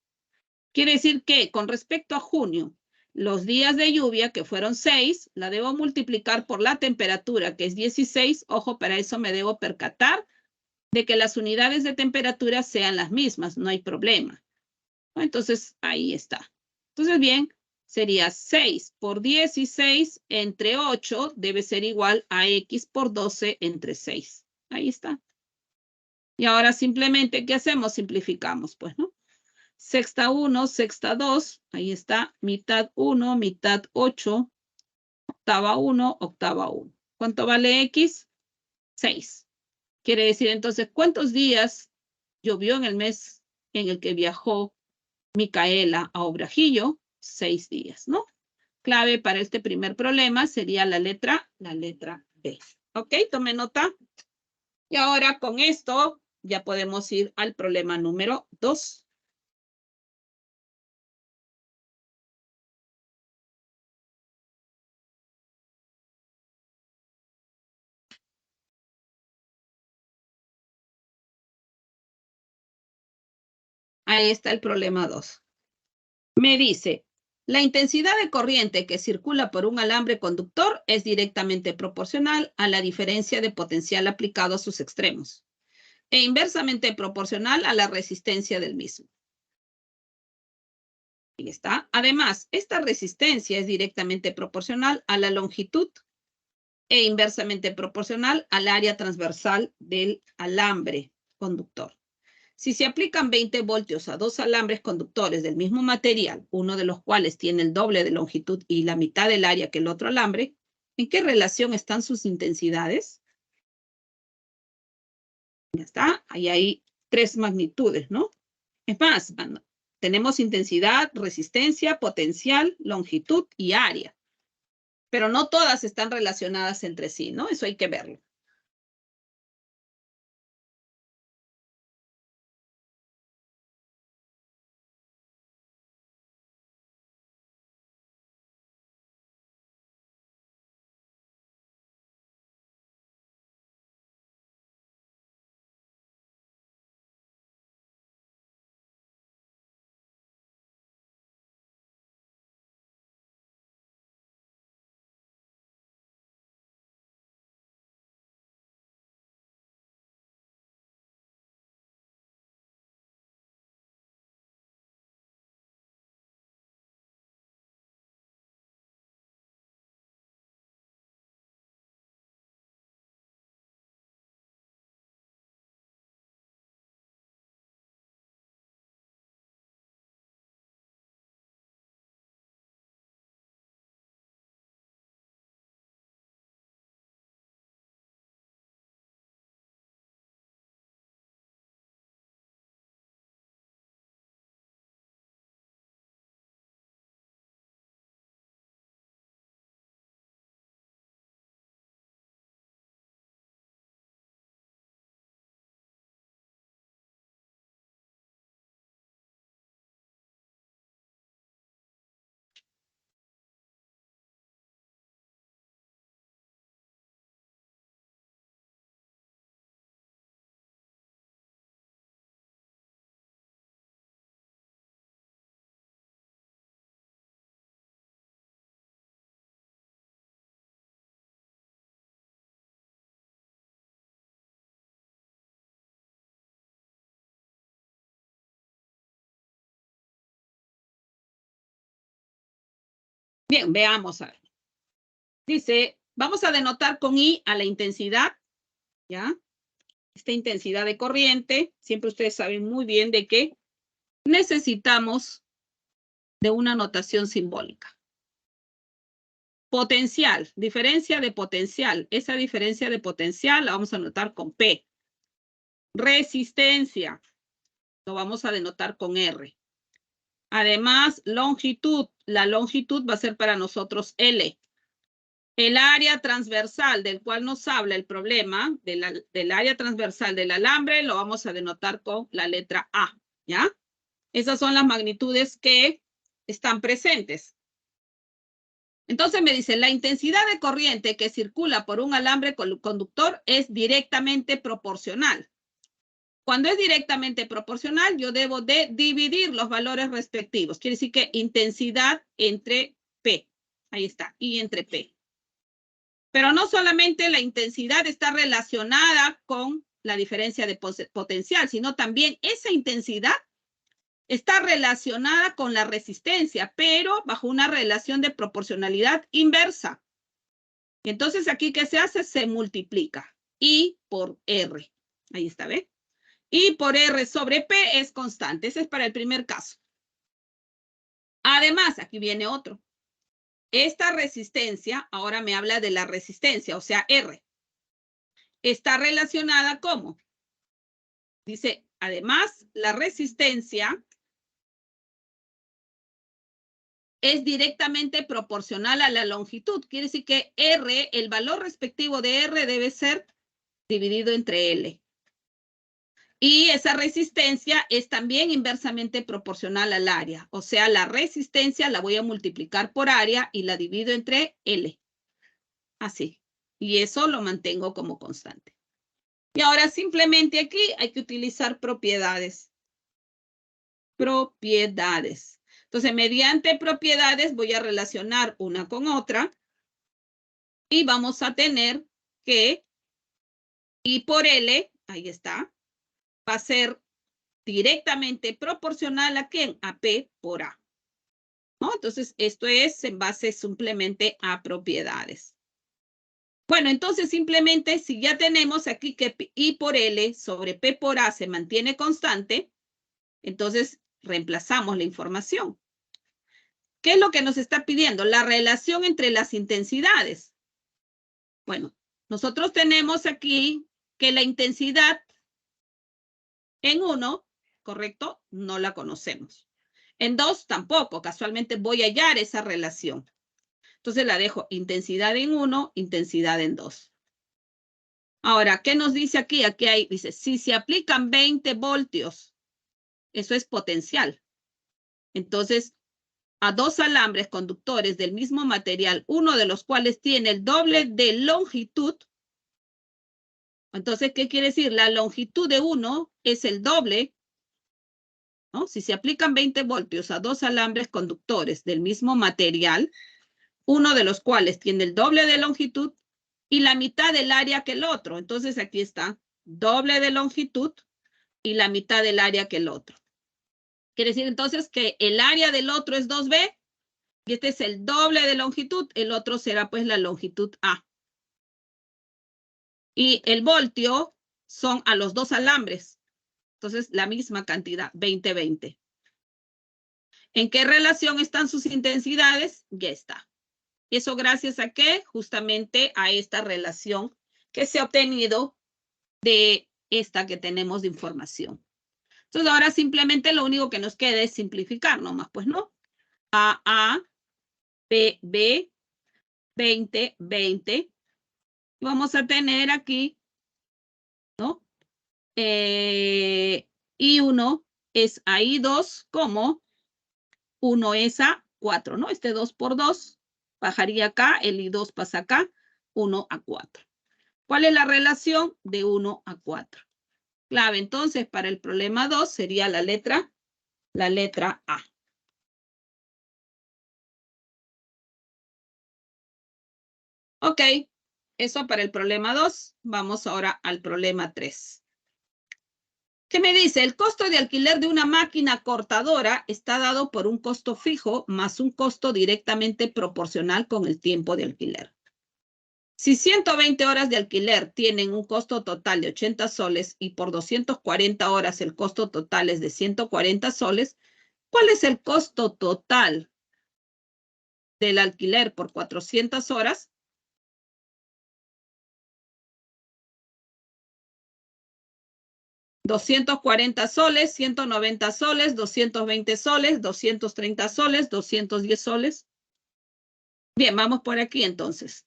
Speaker 1: Quiere decir que con respecto a junio, los días de lluvia, que fueron 6, la debo multiplicar por la temperatura, que es 16. Ojo, para eso me debo percatar de que las unidades de temperatura sean las mismas, no hay problema. Entonces, ahí está. Entonces, bien, sería 6 por 16 entre 8 debe ser igual a X por 12 entre 6. Ahí está. Y ahora simplemente, ¿qué hacemos? Simplificamos, pues, ¿no? Sexta 1, sexta 2, ahí está, mitad 1, mitad 8, octava 1, octava 1. ¿Cuánto vale X? 6. Quiere decir entonces, ¿cuántos días llovió en el mes en el que viajó Micaela a Obrajillo? 6 días, ¿no? Clave para este primer problema sería la letra B. ¿Ok? Tome nota. Y ahora con esto ya podemos ir al problema número 2. Ahí está el problema 2. Me dice, la intensidad de corriente que circula por un alambre conductor es directamente proporcional a la diferencia de potencial aplicado a sus extremos e inversamente proporcional a la resistencia del mismo. Ahí está. Además, esta resistencia es directamente proporcional a la longitud e inversamente proporcional al área transversal del alambre conductor. Si se aplican 20 voltios a 2 alambres conductores del mismo material, uno de los cuales tiene el doble de longitud y la mitad del área que el otro alambre, ¿en qué relación están sus intensidades? Ya está, ahí hay 3 magnitudes, ¿no? Es más, tenemos intensidad, resistencia, potencial, longitud y área. Pero no todas están relacionadas entre sí, ¿no? Eso hay que verlo. Bien, veamos. A ver. Dice, vamos a denotar con I a la intensidad, ¿ya? Esta intensidad de corriente, siempre ustedes saben muy bien de que necesitamos de una notación simbólica. Potencial, diferencia de potencial. Esa diferencia de potencial la vamos a anotar con P. Resistencia, lo vamos a denotar con R. Además, longitud, la longitud va a ser para nosotros L. El área transversal del cual nos habla el problema, del área transversal del alambre, lo vamos a denotar con la letra A, ¿ya? Esas son las magnitudes que están presentes. Entonces me dice, la intensidad de corriente que circula por un alambre conductor es directamente proporcional. Cuando es directamente proporcional, yo debo de dividir los valores respectivos. Quiere decir que intensidad entre P. Ahí está, I entre P. Pero no solamente la intensidad está relacionada con la diferencia de potencial, sino también esa intensidad está relacionada con la resistencia, pero bajo una relación de proporcionalidad inversa. Entonces, aquí, ¿qué se hace? Se multiplica. I por R. Ahí está, ¿ve? I por R sobre P es constante. Ese es para el primer caso. Además, aquí viene otro. Esta resistencia, ahora me habla de la resistencia, o sea, R. Está relacionada ¿cómo? Dice, además, la resistencia es directamente proporcional a la longitud. Quiere decir que R, el valor respectivo de R debe ser dividido entre L. Y esa resistencia es también inversamente proporcional al área. O sea, la resistencia la voy a multiplicar por área y la divido entre L. Así. Y eso lo mantengo como constante. Y ahora simplemente aquí hay que utilizar propiedades. Propiedades. Entonces, mediante propiedades voy a relacionar una con otra y vamos a tener que I por L, ahí está, va a ser directamente proporcional a ¿quién? A P por A. ¿No? Entonces, esto es en base simplemente a propiedades. Bueno, entonces simplemente si ya tenemos aquí que I por L sobre P por A se mantiene constante, entonces reemplazamos la información. ¿Qué es lo que nos está pidiendo? La relación entre las intensidades. Bueno, nosotros tenemos aquí que la intensidad en 1, ¿correcto? No la conocemos. En 2 tampoco, casualmente voy a hallar esa relación. Entonces la dejo intensidad en 1, intensidad en 2. Ahora, ¿qué nos dice aquí? Aquí hay, dice, si se aplican 20 voltios, eso es potencial. Entonces, a 2 alambres conductores del mismo material, uno de los cuales tiene el doble de longitud. Entonces, ¿qué quiere decir? La longitud de uno es el doble, ¿no? Si se aplican 20 voltios a 2 alambres conductores del mismo material, uno de los cuales tiene el doble de longitud y la mitad del área que el otro. Entonces, aquí está, doble de longitud y la mitad del área que el otro. Quiere decir entonces que el área del otro es 2B y este es el doble de longitud, el otro será pues la longitud A. Y el voltio son a los 2 alambres. Entonces, la misma cantidad, 20-20. ¿En qué relación están sus intensidades? Ya está. ¿Eso gracias a qué? Justamente a esta relación que se ha obtenido de esta que tenemos de información. Entonces, ahora simplemente lo único que nos queda es simplificar nomás, pues, ¿no? A, B, B, 20, 20. Vamos a tener aquí, ¿no? I1 es a I2 como 1 es a 4, ¿no? Este 2 por 2 bajaría acá, el I2 pasa acá, 1 a 4. ¿Cuál es la relación? De 1 a 4. Clave, entonces, para el problema 2 sería la letra A. Ok, eso para el problema 2. Vamos ahora al problema 3. ¿Qué me dice? El costo de alquiler de una máquina cortadora está dado por un costo fijo más un costo directamente proporcional con el tiempo de alquiler. Si 120 horas de alquiler tienen un costo total de 80 soles y por 240 horas el costo total es de 140 soles, ¿cuál es el costo total del alquiler por 400 horas? $240 soles, 190 soles, 220 soles, 230 soles, 210 soles. Bien, vamos por aquí entonces.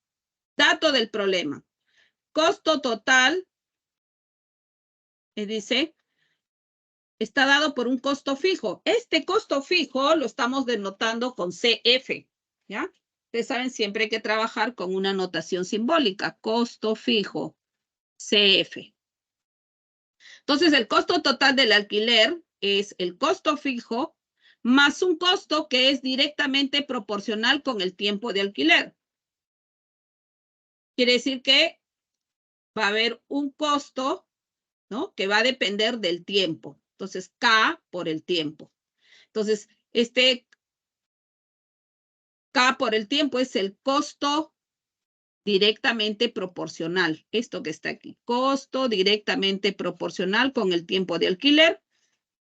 Speaker 1: Dato del problema. Costo total, dice, está dado por un costo fijo. Este costo fijo lo estamos denotando con CF, ¿ya? Ustedes saben, siempre hay que trabajar con una notación simbólica. Costo fijo, CF. Entonces, el costo total del alquiler es el costo fijo más un costo que es directamente proporcional con el tiempo de alquiler. Quiere decir que va a haber un costo, ¿no? Que va a depender del tiempo. Entonces, K por el tiempo. Entonces, este K por el tiempo es el costo directamente proporcional. Esto que está aquí. Costo directamente proporcional con el tiempo de alquiler.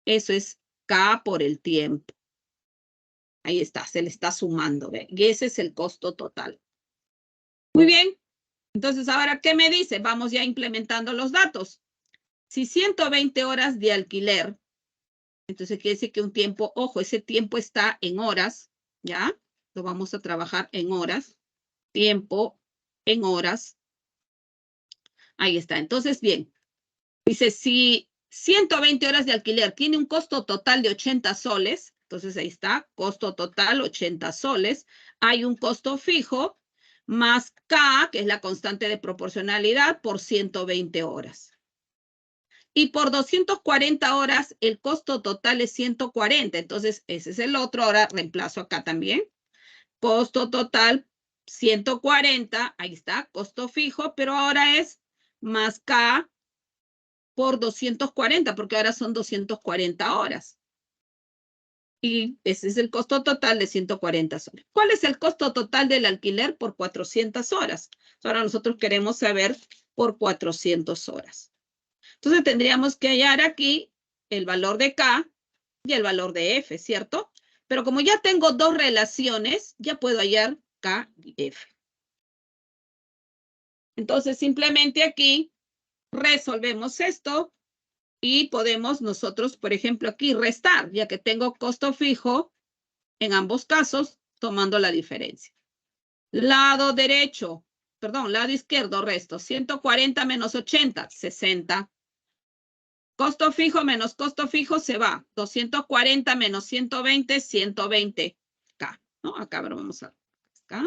Speaker 1: Eso es K por el tiempo. Ahí está, se le está sumando, ¿ve? Y ese es el costo total. Muy bien. Entonces, ahora, ¿qué me dice? Vamos ya implementando los datos. Si 120 horas de alquiler, entonces quiere decir que un tiempo, ojo, ese tiempo está en horas, ¿ya? Lo vamos a trabajar en horas. Tiempo en horas. Ahí está. Entonces, bien. Dice, si 120 horas de alquiler tiene un costo total de 80 soles, entonces ahí está, costo total 80 soles. Hay un costo fijo más K, que es la constante de proporcionalidad, por 120 horas. Y por 240 horas, el costo total es 140. Entonces, ese es el otro. Ahora reemplazo acá también. Costo total 140. Ahí está, costo fijo, pero ahora es más K por 240, porque ahora son 240 horas. Y ese es el costo total de 140 soles. ¿Cuál es el costo total del alquiler por 400 horas? Ahora nosotros queremos saber por 400 horas. Entonces tendríamos que hallar aquí el valor de K y el valor de F, ¿cierto? Pero como ya tengo dos relaciones, ya puedo hallar K y F. Entonces simplemente aquí resolvemos esto y podemos nosotros, por ejemplo, aquí restar, ya que tengo costo fijo en ambos casos, tomando la diferencia. Lado derecho, perdón, lado izquierdo resto, 140 menos 80, 60. Costo fijo menos costo fijo se va. 240 menos 120, 120K. ¿No? Acá vamos a acá.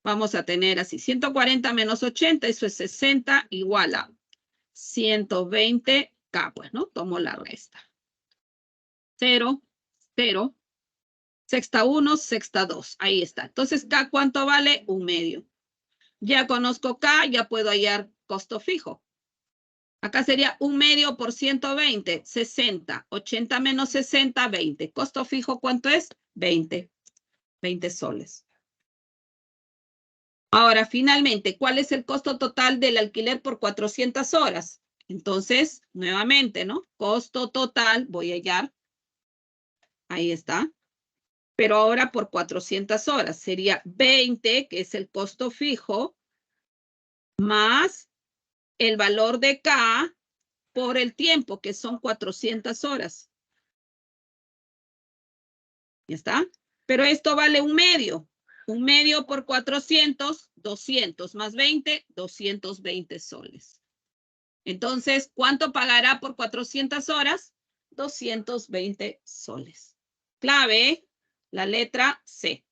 Speaker 1: Vamos a tener así. 140 menos 80, eso es 60, igual a 120K. Pues, ¿no? Tomo la resta. 0, 0. Sexta 1, sexta 2. Ahí está. Entonces, K, ¿cuánto vale? 1/2. Ya conozco K, ya puedo hallar costo fijo. Acá sería 1/2 por 120, 60. 80 menos 60, 20. Costo fijo, ¿cuánto es? 20. 20 soles. Ahora, finalmente, ¿cuál es el costo total del alquiler por 400 horas? Entonces, nuevamente, ¿no? Costo total, voy a hallar. Ahí está. Pero ahora por 400 horas. Sería 20, que es el costo fijo, más el valor de K por el tiempo, que son 400 horas. ¿Ya está? Pero esto vale 1/2. 1/2 por 400, 200 más 20, 220 soles. Entonces, ¿cuánto pagará por 400 horas? 220 soles. Clave, la letra C.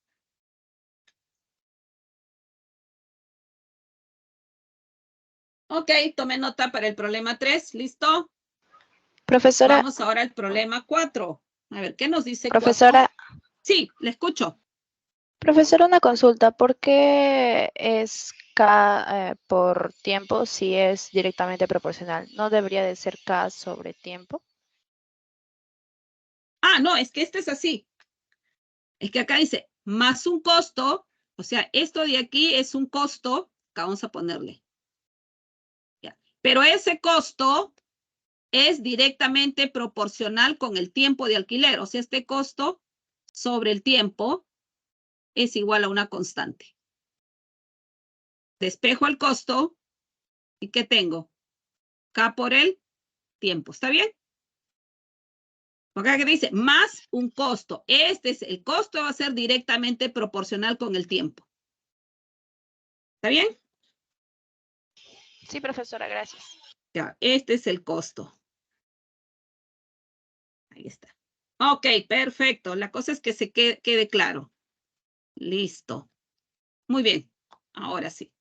Speaker 1: Ok, tome nota para el problema 3. ¿Listo?
Speaker 2: Profesora.
Speaker 1: Vamos ahora al problema 4. A ver, ¿qué nos dice 4?
Speaker 2: Profesora.
Speaker 1: Sí, le escucho.
Speaker 2: Profesor, una consulta. ¿Por qué es K por tiempo si es directamente proporcional? ¿No debería de ser K sobre tiempo?
Speaker 1: Ah, no, es que este es así. Es que acá dice, más un costo, o sea, esto de aquí es un costo, acá vamos a ponerle. Ya. Pero ese costo es directamente proporcional con el tiempo de alquiler. O sea, este costo sobre el tiempo es igual a una constante. Despejo el costo y ¿qué tengo? K por el tiempo. ¿Está bien? Porque acá dice más un costo. Este es el costo, va a ser directamente proporcional con el tiempo. ¿Está bien?
Speaker 2: Sí, profesora, gracias.
Speaker 1: Ya, este es el costo. Ahí está. Ok, perfecto. La cosa es que se quede claro. Listo. Muy bien. Ahora sí.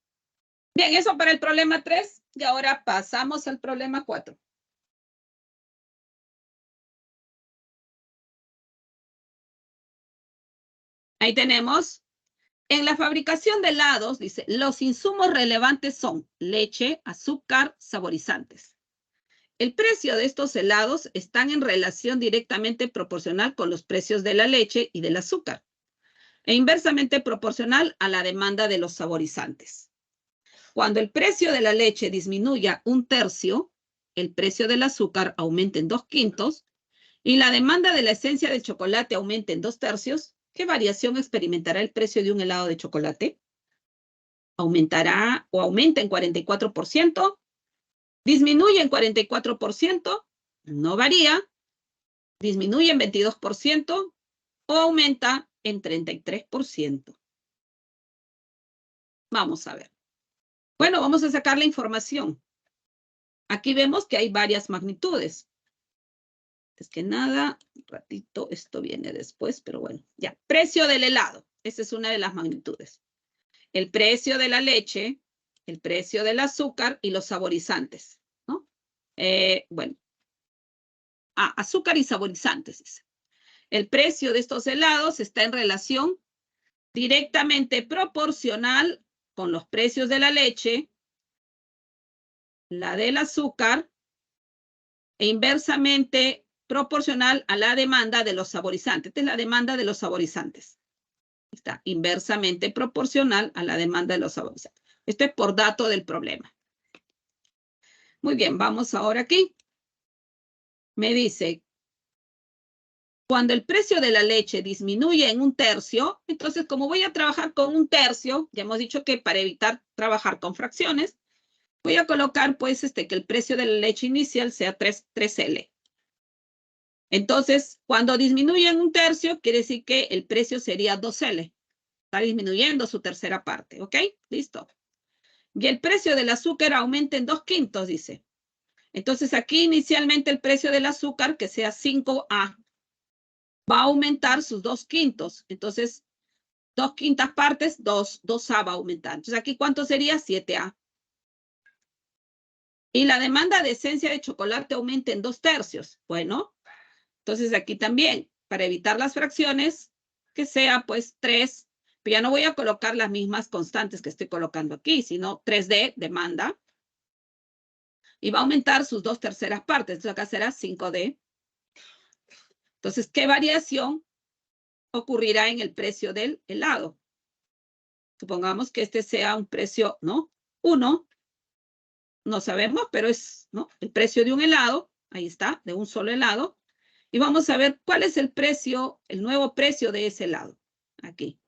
Speaker 1: Bien, eso para el problema 3. Y ahora pasamos al problema 4. Ahí tenemos. En la fabricación de helados, dice, los insumos relevantes son leche, azúcar, saborizantes. El precio de estos helados están en relación directamente proporcional con los precios de la leche y del azúcar, e inversamente proporcional a la demanda de los saborizantes. Cuando el precio de la leche disminuya 1/3, el precio del azúcar aumenta en 2/5 y la demanda de la esencia de chocolate aumenta en 2/3, ¿qué variación experimentará el precio de un helado de chocolate? ¿Aumentará o aumenta en 44%? ¿Disminuye en 44%? No varía. ¿Disminuye en 22% o aumenta en 33%? Vamos a ver. Bueno, vamos a sacar la información. Aquí vemos que hay varias magnitudes. Es que nada, un ratito, esto viene después, pero bueno, ya. Precio del helado. Esa es una de las magnitudes. El precio de la leche, el precio del azúcar y los saborizantes, ¿no? Bueno, azúcar y saborizantes, dice. El precio de estos helados está en relación directamente proporcional con los precios de la leche, la del azúcar, e inversamente proporcional a la demanda de los saborizantes. Esta es la demanda de los saborizantes. Está inversamente proporcional a la demanda de los saborizantes. Esto es por dato del problema. Muy bien, vamos ahora aquí. Me dice, cuando el precio de la leche disminuye en 1/3, entonces como voy a trabajar con 1/3, ya hemos dicho que para evitar trabajar con fracciones, voy a colocar pues que el precio de la leche inicial sea 3L. Entonces, cuando disminuye en 1/3, quiere decir que el precio sería 2L. Está disminuyendo su tercera parte, ¿ok? Listo. Y el precio del azúcar aumenta en 2/5, dice. Entonces, aquí inicialmente el precio del azúcar, que sea 5A, va a aumentar sus 2/5. Entonces, 2/5 partes, 2A va a aumentar. Entonces, aquí, ¿cuánto sería? 7A. Y la demanda de esencia de chocolate aumenta en 2/3. Bueno, entonces aquí también, para evitar las fracciones, que sea pues 3, pero ya no voy a colocar las mismas constantes que estoy colocando aquí, sino 3D, demanda, y va a aumentar sus 2/3 partes. Entonces acá será 5D. Entonces, ¿qué variación ocurrirá en el precio del helado? Supongamos que este sea un precio, ¿no? 1, no sabemos, pero es, ¿no? El precio de un helado, ahí está, de un solo helado. Y vamos a ver cuál es el precio, el nuevo precio de ese helado. Aquí.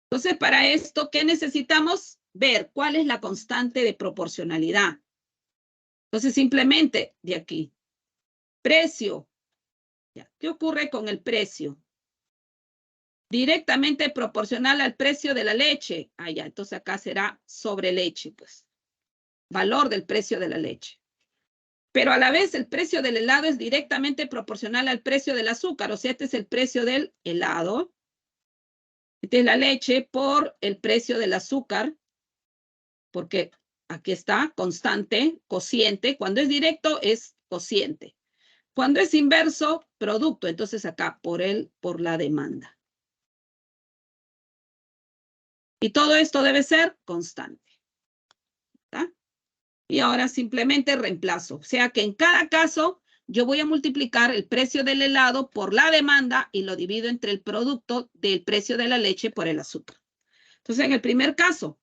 Speaker 1: Entonces, para esto, ¿qué necesitamos? Ver cuál es la constante de proporcionalidad. Entonces, simplemente de aquí. Precio. ¿Ya? ¿Qué ocurre con el precio? Directamente proporcional al precio de la leche. Ah, ya, entonces acá será sobre leche, pues. Valor del precio de la leche. Pero a la vez el precio del helado es directamente proporcional al precio del azúcar. O sea, este es el precio del helado. Esta es la leche por el precio del azúcar. Porque aquí está, constante, cociente. Cuando es directo es cociente. Cuando es inverso, producto. Entonces acá por la demanda. Y todo esto debe ser constante. ¿Está? Y ahora simplemente reemplazo. O sea que en cada caso yo voy a multiplicar el precio del helado por la demanda y lo divido entre el producto del precio de la leche por el azúcar. Entonces, en el primer caso,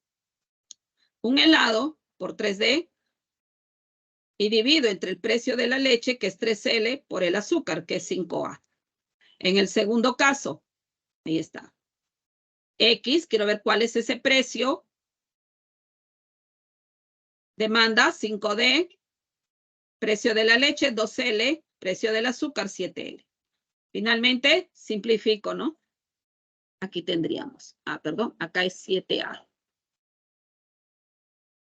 Speaker 1: un helado por 3D y divido entre el precio de la leche, que es 3L, por el azúcar, que es 5A. En el segundo caso, ahí está. X, quiero ver cuál es ese precio. Demanda 5D, precio de la leche 2L, precio del azúcar 7L. Finalmente, simplifico, ¿no? Aquí tendríamos, perdón, acá es 7A.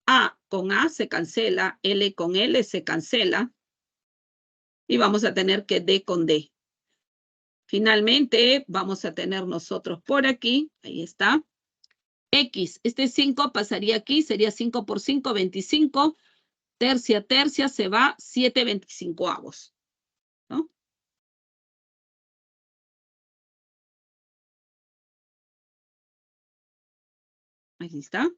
Speaker 1: A con A se cancela, L con L se cancela. Y vamos a tener que D con D. Finalmente, vamos a tener nosotros por aquí, ahí está, X. Este 5 pasaría aquí, sería 5 por 5, 25. Tercia, tercia, se va 7/25, ¿no? Ahí está.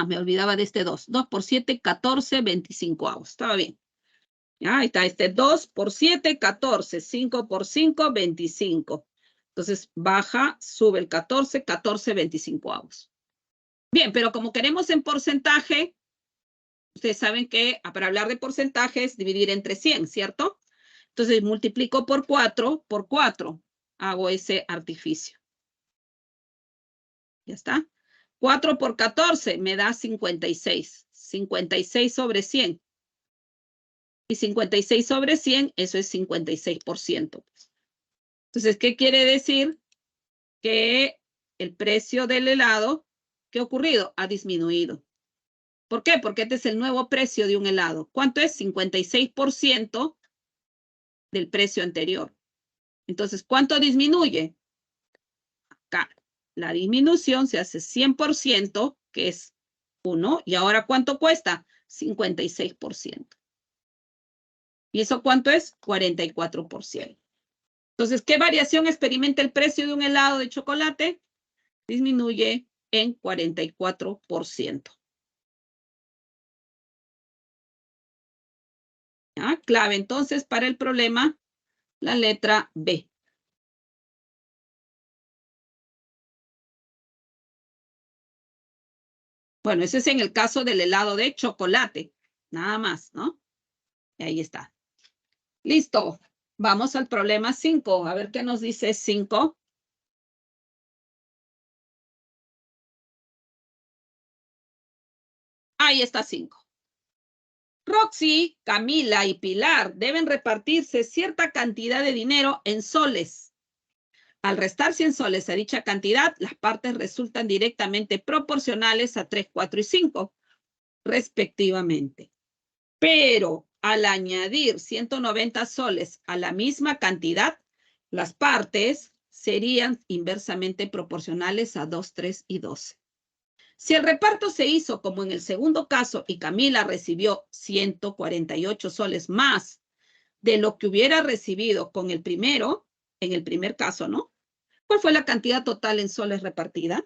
Speaker 1: Me olvidaba de este 2. 2 por 7, 14/25. Estaba bien. Ya, ahí está este 2 por 7, 14. 5 por 5, 25. Entonces baja, sube el 14, 14/25. Bien, pero como queremos en porcentaje, ustedes saben que para hablar de porcentajes, dividir entre 100, ¿cierto? Entonces multiplico por 4, hago ese artificio. Ya está. 4 por 14 me da 56. 56 sobre 100. Y 56 sobre 100, eso es 56%. Entonces, ¿qué quiere decir? Que el precio del helado, ¿qué ha ocurrido? Ha disminuido. ¿Por qué? Porque este es el nuevo precio de un helado. ¿Cuánto es? 56% del precio anterior. Entonces, ¿cuánto disminuye? Acá. La disminución se hace 100%, que es 1. ¿Y ahora cuánto cuesta? 56%. ¿Y eso cuánto es? 44%. Entonces, ¿qué variación experimenta el precio de un helado de chocolate? Disminuye en 44%. ¿Ya? Clave entonces para el problema, la letra B. Bueno, ese es en el caso del helado de chocolate, nada más, ¿no? Y ahí está. Listo. Vamos al problema 5. A ver qué nos dice 5. Ahí está 5. Roxy, Camila y Pilar deben repartirse cierta cantidad de dinero en soles. Al restar 100 soles a dicha cantidad, las partes resultan directamente proporcionales a 3, 4 y 5, respectivamente. Pero al añadir 190 soles a la misma cantidad, las partes serían inversamente proporcionales a 2, 3 y 12. Si el reparto se hizo como en el segundo caso y Camila recibió 148 soles más de lo que hubiera recibido con el primero, en el primer caso, ¿no? ¿Cuál fue la cantidad total en soles repartida?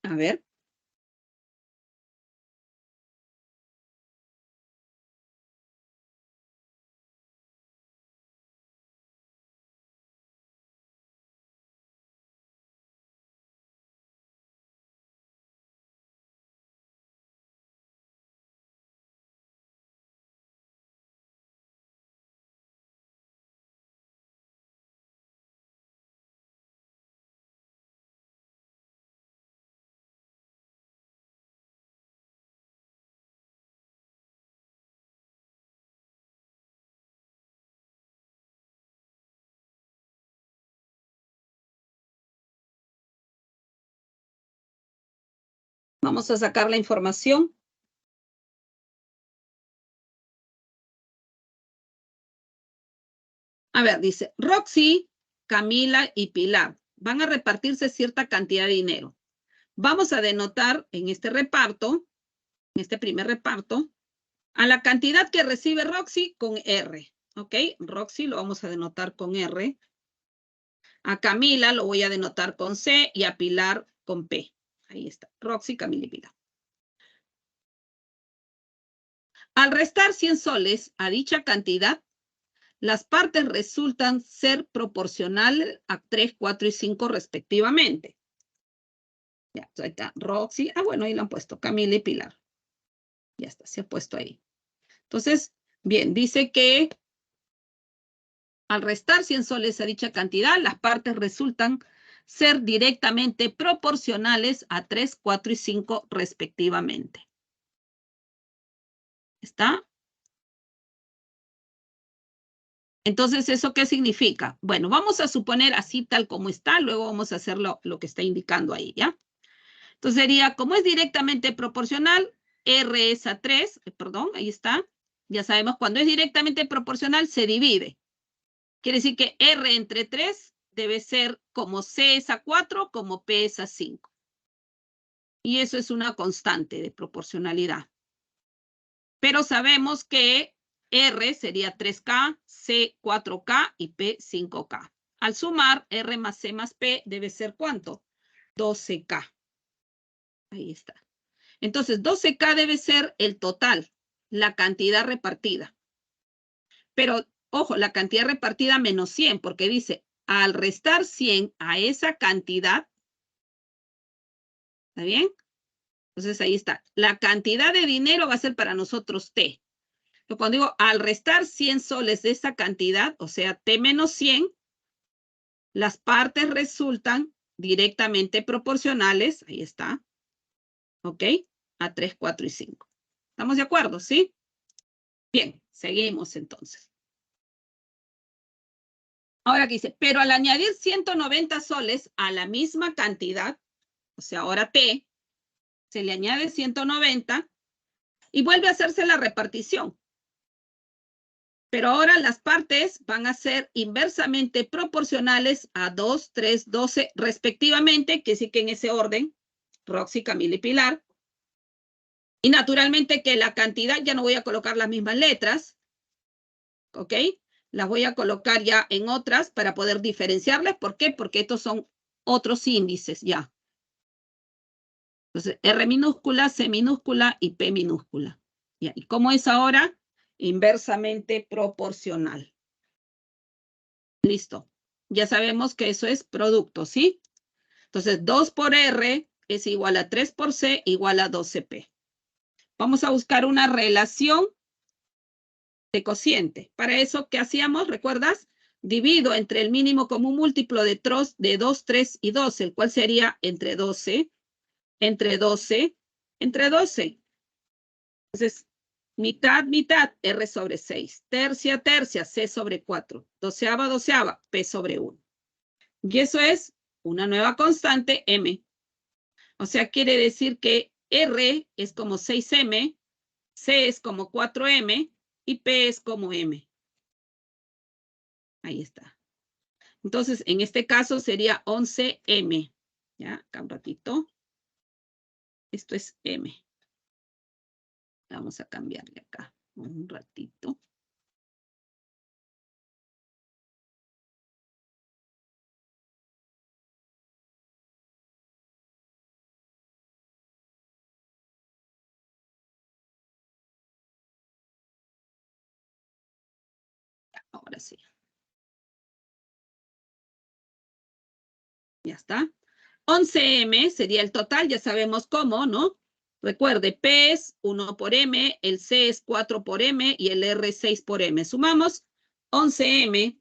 Speaker 1: A ver. Vamos a sacar la información. A ver, dice, Roxy, Camila y Pilar van a repartirse cierta cantidad de dinero. vamos a denotar en este reparto, en este primer reparto, a la cantidad que recibe Roxy con R. ¿Ok? Roxy lo vamos a denotar con R. A Camila lo voy a denotar con C y a Pilar con P. Ahí está. Roxy, Camila y Pilar. Al restar 100 soles a dicha cantidad, las partes resultan ser proporcionales a 3, 4 y 5 respectivamente. Ya, ahí está. Roxy. Ah, bueno, ahí lo han puesto. Camila y Pilar. Ya está, se ha puesto ahí. Entonces, bien, dice que al restar 100 soles a dicha cantidad, las partes resultan ser directamente proporcionales a 3, 4 y 5 respectivamente. ¿Está? Entonces, ¿eso qué significa? Bueno, vamos a suponer así tal como está, luego vamos a hacer lo que está indicando ahí, ¿ya? Entonces sería, como es directamente proporcional, R es a 3, perdón, ahí está. Ya sabemos, cuando es directamente proporcional, se divide. Quiere decir que R entre 3 debe ser como C es a 4, como P es a 5. Y eso es una constante de proporcionalidad. Pero sabemos que R sería 3K, C 4K y P 5K. Al sumar, R más C más P debe ser ¿cuánto? 12K. Ahí está. Entonces, 12K debe ser el total, la cantidad repartida. Pero, ojo, la cantidad repartida menos 100, porque dice, al restar 100 a esa cantidad, ¿está bien? Entonces, ahí está. La cantidad de dinero va a ser para nosotros T. Pero cuando digo, al restar 100 soles de esa cantidad, o sea, T menos 100, las partes resultan directamente proporcionales, ahí está, ¿ok? A 3, 4 y 5. ¿Estamos de acuerdo? ¿Sí? Bien, seguimos entonces. Ahora que dice, pero al añadir 190 soles a la misma cantidad, o sea, ahora T, se le añade 190 y vuelve a hacerse la repartición. Pero ahora las partes van a ser inversamente proporcionales a 2, 3, 12 respectivamente, que sí que en ese orden, Roxy, Camila y Pilar. Y naturalmente que la cantidad ya no voy a colocar las mismas letras, ¿ok? Las voy a colocar ya en otras para poder diferenciarlas. ¿Por qué? Porque estos son otros índices ya. Entonces, R minúscula, C minúscula y P minúscula. Ya. ¿Y cómo es ahora? Inversamente proporcional. Listo. Ya sabemos que eso es producto, ¿sí? Entonces, 2 por R es igual a 3 por C igual a 12P. Vamos a buscar una relación de cociente. Para eso, ¿qué hacíamos? ¿Recuerdas? Divido entre el mínimo común múltiplo de 2, 3 y 12, el cual sería entre 12, entre 12, entre 12. Entonces, mitad, mitad, R sobre 6. Tercia, tercia, C sobre 4. Doceava, doceava, P sobre 1. Y eso es una nueva constante, M. O sea, quiere decir que R es como 6M, C es como 4M y P es como M. Ahí está. Entonces, en este caso sería 11M. Ya, acá un ratito. Esto es M. Vamos a cambiarle acá un ratito. Ahora sí. Ya está. 11M sería el total, ya sabemos cómo, ¿no? Recuerde, P es 1 por M, el C es 4 por M y el R es 6 por M. Sumamos 11M,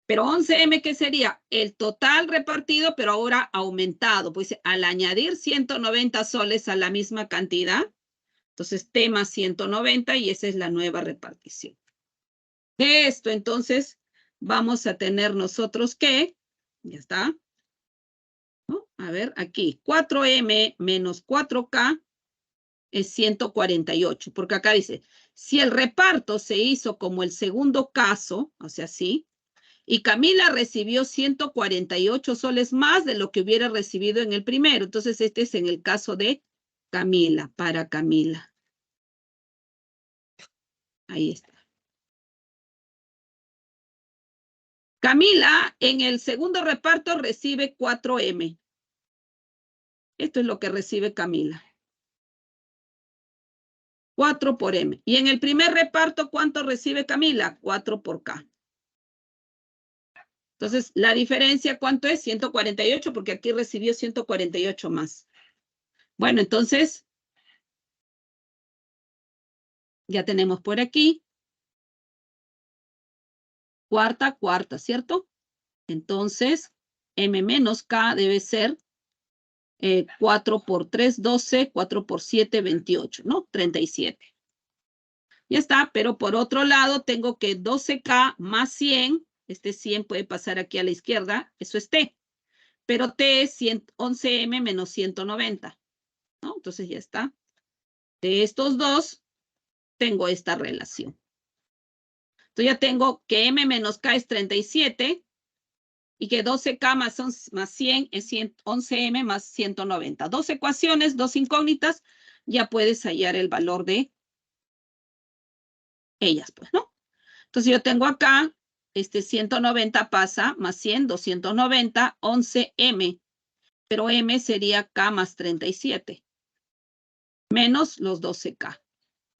Speaker 1: pero 11M, ¿qué sería? El total repartido, pero ahora aumentado. Pues al añadir 190 soles a la misma cantidad, entonces T más 190 y esa es la nueva repartición. De esto, entonces, vamos a tener nosotros que, ya está, ¿no? A ver, aquí, 4M menos 4K es 148, porque acá dice, si el reparto se hizo como el segundo caso, o sea, sí, Y Camila recibió 148 soles más de lo que hubiera recibido en el primero. Entonces, este es en el caso de Camila, para Camila. Ahí está. Camila en el segundo reparto recibe 4M. Esto es lo que recibe Camila. 4 por M. Y en el primer reparto, ¿cuánto recibe Camila? 4 por K. Entonces, la diferencia, ¿cuánto es? 148, porque aquí recibió 148 más. Bueno, entonces, ya tenemos por aquí. Cuarta, ¿cierto? Entonces, M menos K debe ser 4 por 3, 12, 4 por 7, 28, ¿no? 37. Ya está, pero por otro lado tengo que 12K más 100, este 100 puede pasar aquí a la izquierda, eso es T, pero T es 11M menos 190, ¿no? Entonces ya está. De estos dos, tengo esta relación. Entonces ya tengo que M menos K es 37 y que 12K más 100 es 11M más 190. Dos ecuaciones, dos incógnitas, ya puedes hallar el valor de ellas, pues, ¿no? Entonces yo tengo acá, 190 pasa más 100, 290, 11M, pero M sería K más 37, menos los 12K.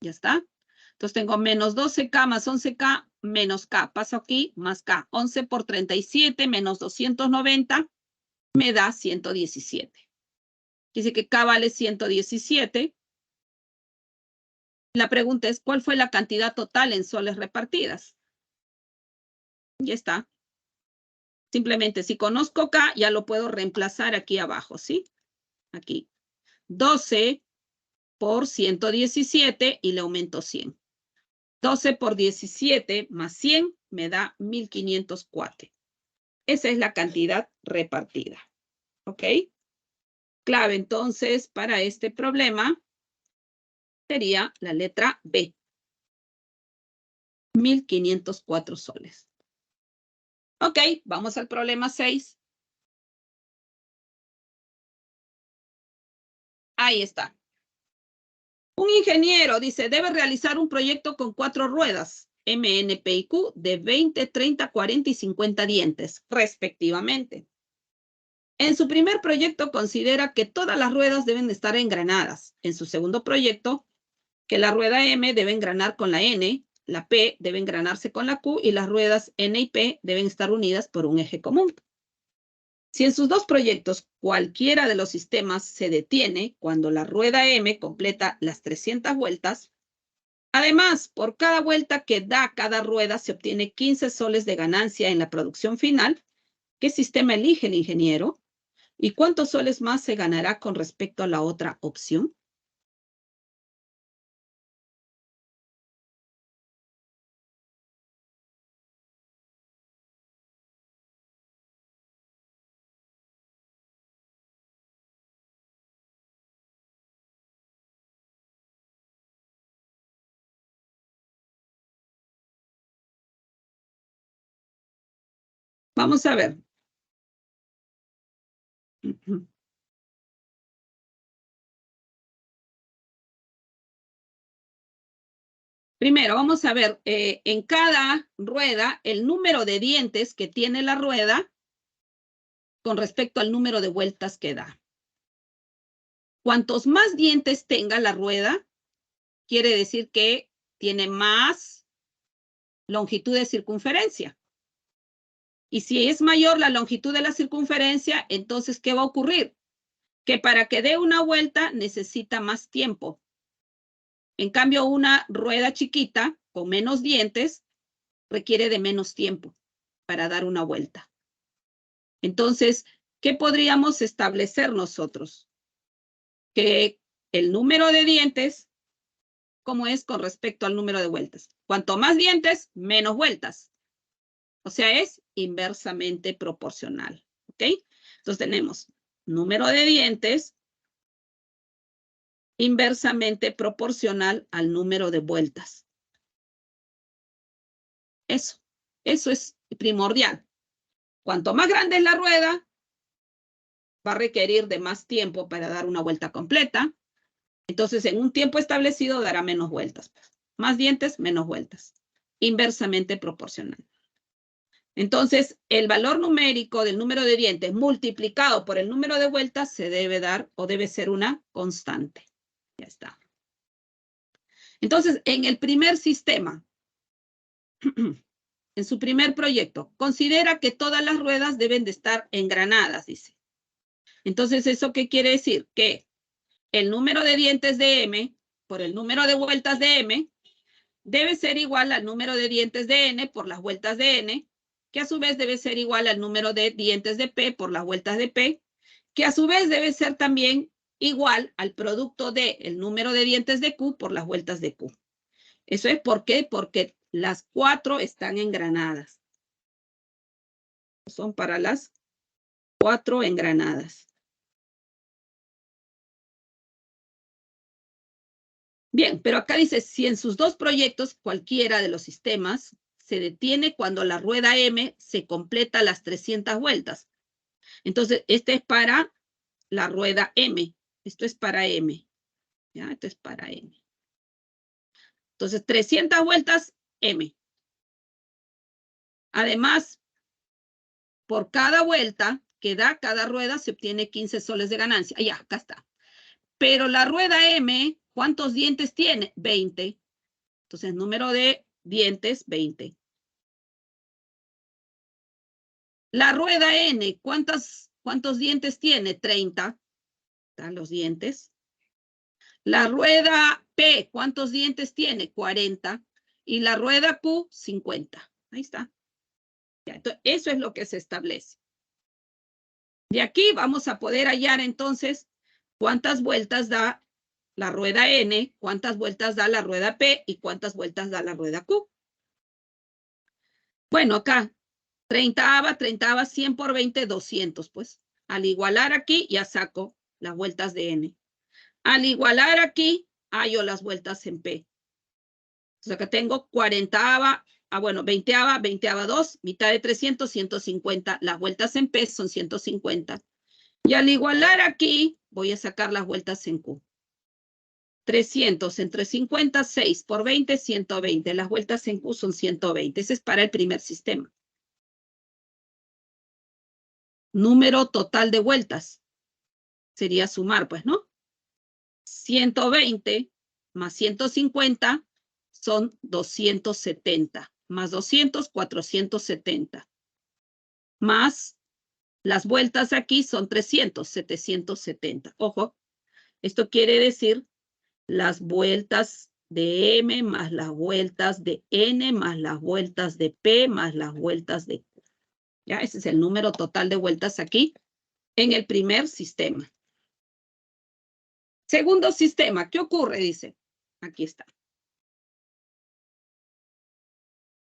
Speaker 1: ¿Ya está? Entonces tengo menos 12K más 11K menos K. Paso aquí, más K. 11 por 37 menos 290 me da 117. Dice que K vale 117. La pregunta es, ¿cuál fue la cantidad total en soles repartidas? Ya está. Simplemente, si conozco K, ya lo puedo reemplazar aquí abajo, ¿sí? Aquí. 12 por 117 y le aumento 100. 12 por 17 más 100 me da 1504. Esa es la cantidad repartida. ¿Ok? Clave entonces para este problema sería la letra B. 1504 soles. Ok, vamos al problema 6. Ahí está. Un ingeniero dice, debe realizar un proyecto con 4 ruedas, M, N, P y Q, de 20, 30, 40 y 50 dientes, respectivamente. En su primer proyecto considera que todas las ruedas deben estar engranadas. En su segundo proyecto, que la rueda M debe engranar con la N, la P debe engranarse con la Q y las ruedas N y P deben estar unidas por un eje común. Si en sus dos proyectos cualquiera de los sistemas se detiene cuando la rueda M completa las 300 vueltas, además, por cada vuelta que da cada rueda se obtiene 15 soles de ganancia en la producción final. ¿Qué sistema elige el ingeniero? ¿Y cuántos soles más se ganará con respecto a la otra opción? Vamos a ver. Primero, vamos a ver en cada rueda el número de dientes que tiene la rueda con respecto al número de vueltas que da. Cuantos más dientes tenga la rueda, quiere decir que tiene más longitud de circunferencia. Y si es mayor la longitud de la circunferencia, entonces, ¿qué va a ocurrir? Que para que dé una vuelta necesita más tiempo. En cambio, una rueda chiquita con menos dientes requiere de menos tiempo para dar una vuelta. Entonces, ¿qué podríamos establecer nosotros? Que el número de dientes, ¿cómo es con respecto al número de vueltas? Cuanto más dientes, menos vueltas. O sea, es inversamente proporcional. ¿Ok? Entonces tenemos número de dientes inversamente proporcional al número de vueltas. Eso. Eso es primordial. Cuanto más grande es la rueda, va a requerir de más tiempo para dar una vuelta completa. Entonces, en un tiempo establecido dará menos vueltas. Más dientes, menos vueltas. Inversamente proporcional. Entonces, el valor numérico del número de dientes multiplicado por el número de vueltas se debe dar o debe ser una constante. Ya está. Entonces, en el primer sistema, en su primer proyecto, considera que todas las ruedas deben de estar engranadas, dice. Entonces, ¿eso qué quiere decir? Que el número de dientes de M por el número de vueltas de M debe ser igual al número de dientes de N por las vueltas de N, que a su vez debe ser igual al número de dientes de P por las vueltas de P, que a su vez debe ser también igual al producto de el número de dientes de Q por las vueltas de Q. ¿Eso es por qué? Porque las 4 están engranadas. Son para las 4 engranadas. Bien, pero acá dice, si en sus dos proyectos, cualquiera de los sistemas, se detiene cuando la rueda M se completa las 300 vueltas. Entonces, este es para la rueda M. Esto es para M. ¿Ya? Esto es para M. Entonces, 300 vueltas, M. Además, por cada vuelta que da cada rueda, se obtiene 15 soles de ganancia. Ya, acá está. Pero la rueda M, ¿cuántos dientes tiene? 20. Entonces, número de dientes, 20. La rueda N, ¿cuántos dientes tiene? 30. Están los dientes. La rueda P, ¿cuántos dientes tiene? 40. Y la rueda Q, 50. Ahí está. Ya, entonces, eso es lo que se establece. De aquí vamos a poder hallar entonces cuántas vueltas da la rueda N, cuántas vueltas da la rueda P y cuántas vueltas da la rueda Q. Bueno, acá, 30ava, 100 por 20, 200, pues. Al igualar aquí, ya saco las vueltas de N. Al igualar aquí, hallo las vueltas en P. O sea que tengo 40ava, 20ava 2, mitad de 300, 150. Las vueltas en P son 150. Y al igualar aquí, voy a sacar las vueltas en Q. 300 entre 50, 6 por 20, 120. Las vueltas en Q son 120. Ese es para el primer sistema. Número total de vueltas. Sería sumar, pues, ¿no? 120 más 150 son 270. Más 200, 470. Más las vueltas aquí son 300, 770. Ojo, esto quiere decir las vueltas de M más las vueltas de N más las vueltas de P más las vueltas de Q. Ya, ese es el número total de vueltas aquí en el primer sistema. Segundo sistema, ¿qué ocurre? Dice, aquí está.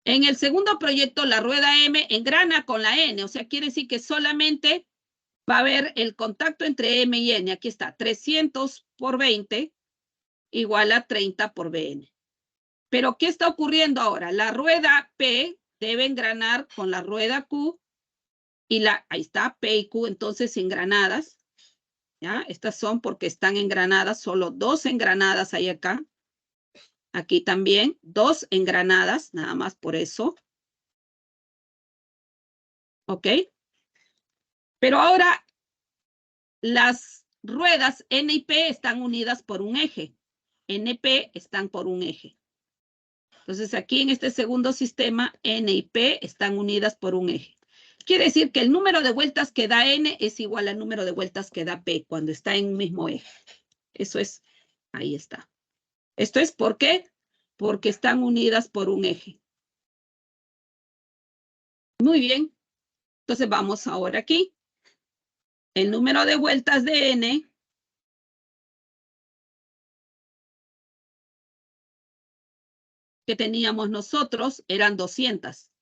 Speaker 1: En el segundo proyecto, la rueda M engrana con la N, o sea, quiere decir que solamente va a haber el contacto entre M y N. Aquí está, 300 por 20 igual a 30 por BN. Pero, ¿qué está ocurriendo ahora? La rueda P debe engranar con la rueda Q y ahí está, P y Q entonces engranadas. ¿Ya? Estas son porque están engranadas, solo 2 engranadas hay acá. Aquí también, 2 engranadas, nada más por eso. ¿Ok? Pero ahora, las ruedas N y P están unidas por un eje. NP están por un eje. Entonces, aquí en este segundo sistema, N y P están unidas por un eje. Quiere decir que el número de vueltas que da N es igual al número de vueltas que da P cuando está en un mismo eje. Eso es, ahí está. ¿Esto es por qué? Porque están unidas por un eje. Muy bien. Entonces, vamos ahora aquí. El número de vueltas de N que teníamos nosotros eran 200.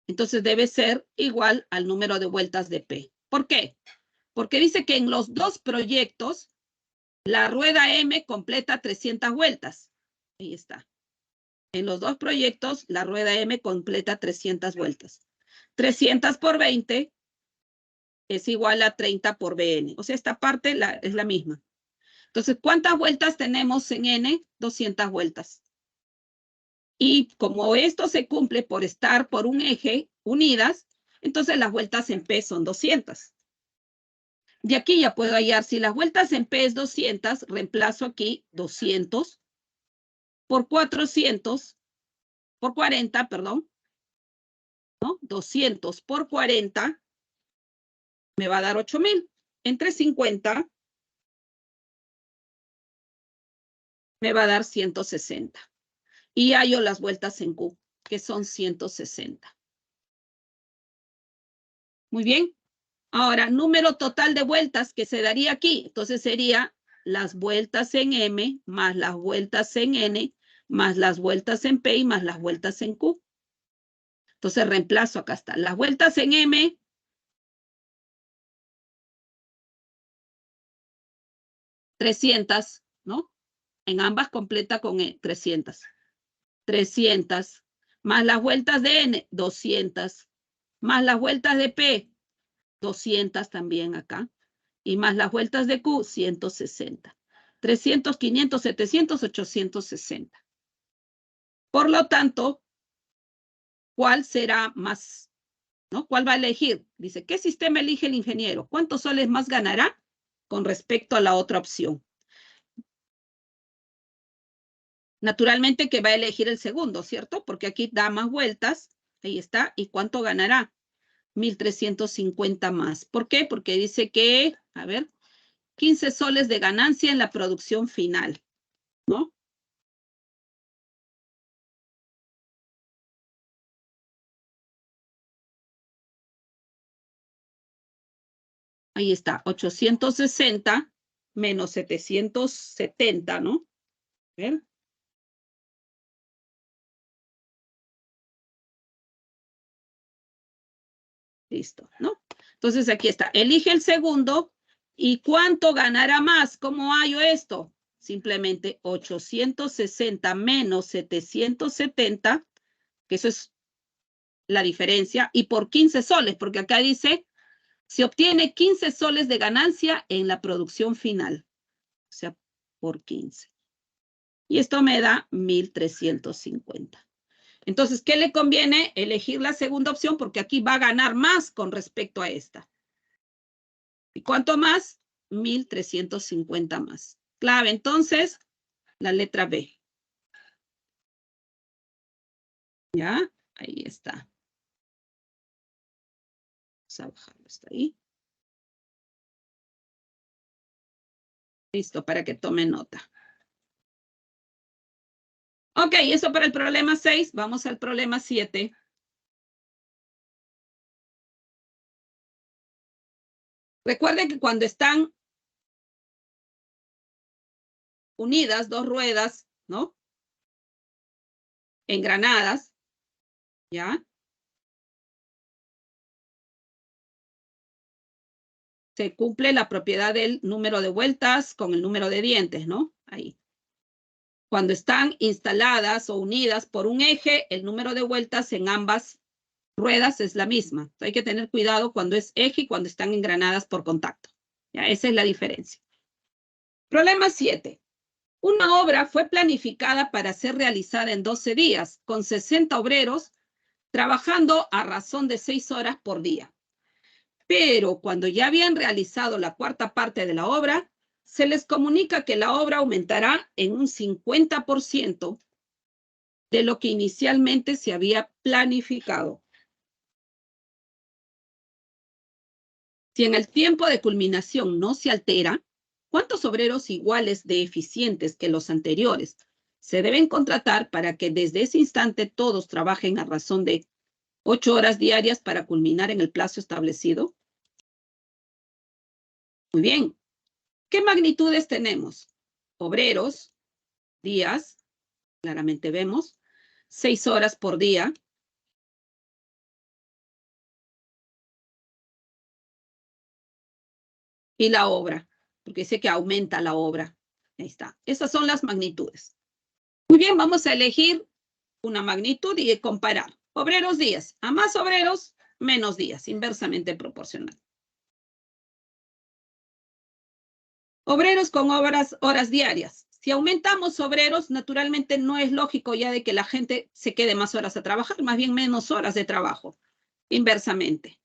Speaker 1: Entonces debe ser igual al número de vueltas de P. ¿Por qué? Porque dice que en los dos proyectos la rueda M completa 300 vueltas. Ahí está. En los dos proyectos, la rueda M completa 300 vueltas. 300 por 20 es igual a 30 por BN. O sea, esta parte es la misma. Entonces, ¿cuántas vueltas tenemos en N? 200 vueltas. Y como esto se cumple por estar por un eje unidas, entonces las vueltas en P son 200. De aquí ya puedo hallar, si las vueltas en P es 200, reemplazo aquí 200 por 400, por 40, perdón, ¿no? 200 por 40 me va a dar 8,000. Entre 50 me va a dar 160. Y hallo las vueltas en Q, que son 160. Muy bien. Ahora, número total de vueltas que se daría aquí. Entonces sería las vueltas en M más las vueltas en N más las vueltas en P y más las vueltas en Q. Entonces reemplazo, acá está. Las vueltas en M, 300, ¿no? En ambas completa con 300. 300. Más las vueltas de N, 200. Más las vueltas de P, 200 también acá. Y más las vueltas de Q, 160. 300, 500, 700, 860. Por lo tanto, ¿cuál será más? ¿No? ¿Cuál va a elegir? Dice, ¿qué sistema elige el ingeniero? ¿Cuántos soles más ganará con respecto a la otra opción? Naturalmente que va a elegir el segundo, ¿cierto? Porque aquí da más vueltas. Ahí está. ¿Y cuánto ganará? 1,350 más. ¿Por qué? Porque dice que, a ver, 15 soles de ganancia en la producción final, ¿no? Ahí está, 860 menos 770, ¿no? A ver. Listo, ¿no? Entonces aquí está, elige el segundo y ¿cuánto ganará más? ¿Cómo hallo esto? Simplemente 860 menos 770, que eso es la diferencia, y por 15 soles, porque acá dice, se obtiene 15 soles de ganancia en la producción final, o sea, por 15. Y esto me da 1,350. Entonces, ¿qué le conviene? Elegir la segunda opción porque aquí va a ganar más con respecto a esta. ¿Y cuánto más? 1,350 más. Clave, entonces, la letra B. ¿Ya? Ahí está. Vamos a bajarlo hasta ahí. Listo, para que tome nota. Ok, eso para el problema 6. Vamos al problema 7. Recuerden que cuando están unidas dos ruedas, ¿no? Engranadas, ¿ya? Se cumple la propiedad del número de vueltas con el número de dientes, ¿no? Ahí. Cuando están instaladas o unidas por un eje, el número de vueltas en ambas ruedas es la misma. Entonces, hay que tener cuidado cuando es eje y cuando están engranadas por contacto. ¿Ya? Esa es la diferencia. Problema 7. Una obra fue planificada para ser realizada en 12 días, con 60 obreros trabajando a razón de 6 horas por día. Pero cuando ya habían realizado la cuarta parte de la obra, se les comunica que la obra aumentará en un 50% de lo que inicialmente se había planificado. Si en el tiempo de culminación no se altera, ¿cuántos obreros iguales de eficientes que los anteriores se deben contratar para que desde ese instante todos trabajen a razón de 8 horas diarias para culminar en el plazo establecido? Muy bien. ¿Qué magnitudes tenemos? Obreros, días, claramente vemos, 6 horas por día. Y la obra, porque dice que aumenta la obra. Ahí está. Esas son las magnitudes. Muy bien, vamos a elegir una magnitud y comparar. Obreros días. A más obreros, menos días, inversamente proporcional. Obreros con horas diarias. Si aumentamos obreros, naturalmente no es lógico ya de que la gente se quede más horas a trabajar, más bien menos horas de trabajo, inversamente.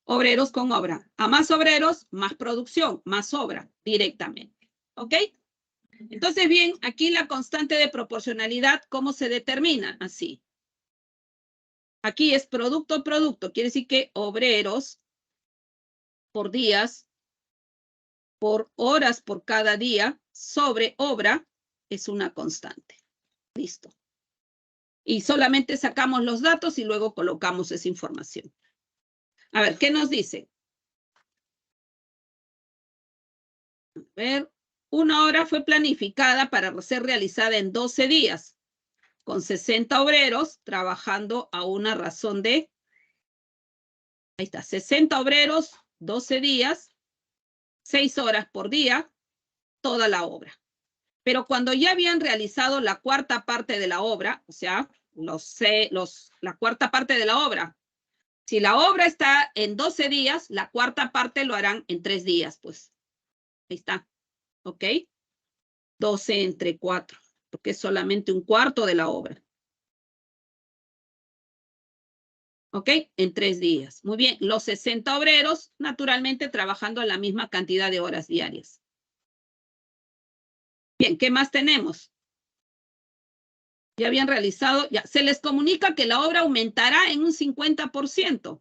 Speaker 1: Obreros con obra. A más obreros, más producción, más obra, directamente. ¿Ok? Entonces, bien, aquí la constante de proporcionalidad, ¿cómo se determina? Así. Aquí es producto, quiere decir que obreros por días, por horas por cada día, sobre obra, es una constante. Listo. Y solamente sacamos los datos y luego colocamos esa información. A ver, ¿qué nos dice? A ver, una hora fue planificada para ser realizada en 12 días, con 60 obreros trabajando a una razón de, ahí está, 60 obreros, 12 días, 6 horas por día, toda la obra. Pero cuando ya habían realizado la cuarta parte de la obra, o sea, la cuarta parte de la obra, si la obra está en 12 días, la cuarta parte lo harán en 3 días, pues. Ahí está, ¿ok? 12 entre 4, porque es solamente un cuarto de la obra. ¿Ok? En 3 días. Muy bien, los 60 obreros, naturalmente, trabajando la misma cantidad de horas diarias. Bien, ¿qué más tenemos? Ya habían realizado, ya se les comunica que la obra aumentará en un 50%.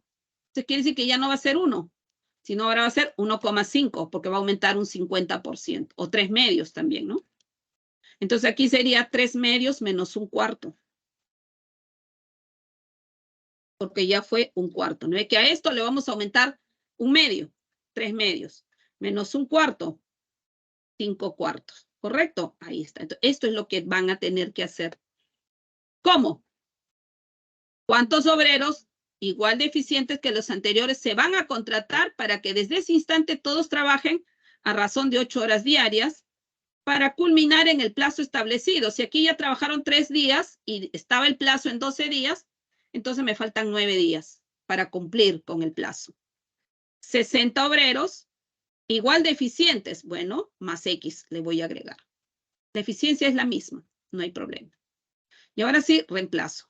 Speaker 1: Eso quiere decir que ya no va a ser 1, sino ahora va a ser 1,5, porque va a aumentar un 50%, o 3 medios también, ¿no? Entonces aquí sería 3 medios menos un cuarto, porque ya fue un cuarto. ¿No es que a esto le vamos a aumentar un medio, 3 medios, menos un cuarto, 5 cuartos, ¿correcto? Ahí está. Entonces, esto es lo que van a tener que hacer. ¿Cómo? ¿Cuántos obreros igual de eficientes que los anteriores se van a contratar para que desde ese instante todos trabajen a razón de 8 horas diarias para culminar en el plazo establecido? Si aquí ya trabajaron 3 días y estaba el plazo en 12 días, entonces me faltan 9 días para cumplir con el plazo. 60 obreros igual de eficientes, bueno, más X le voy a agregar. La eficiencia es la misma, no hay problema. Y ahora sí, reemplazo.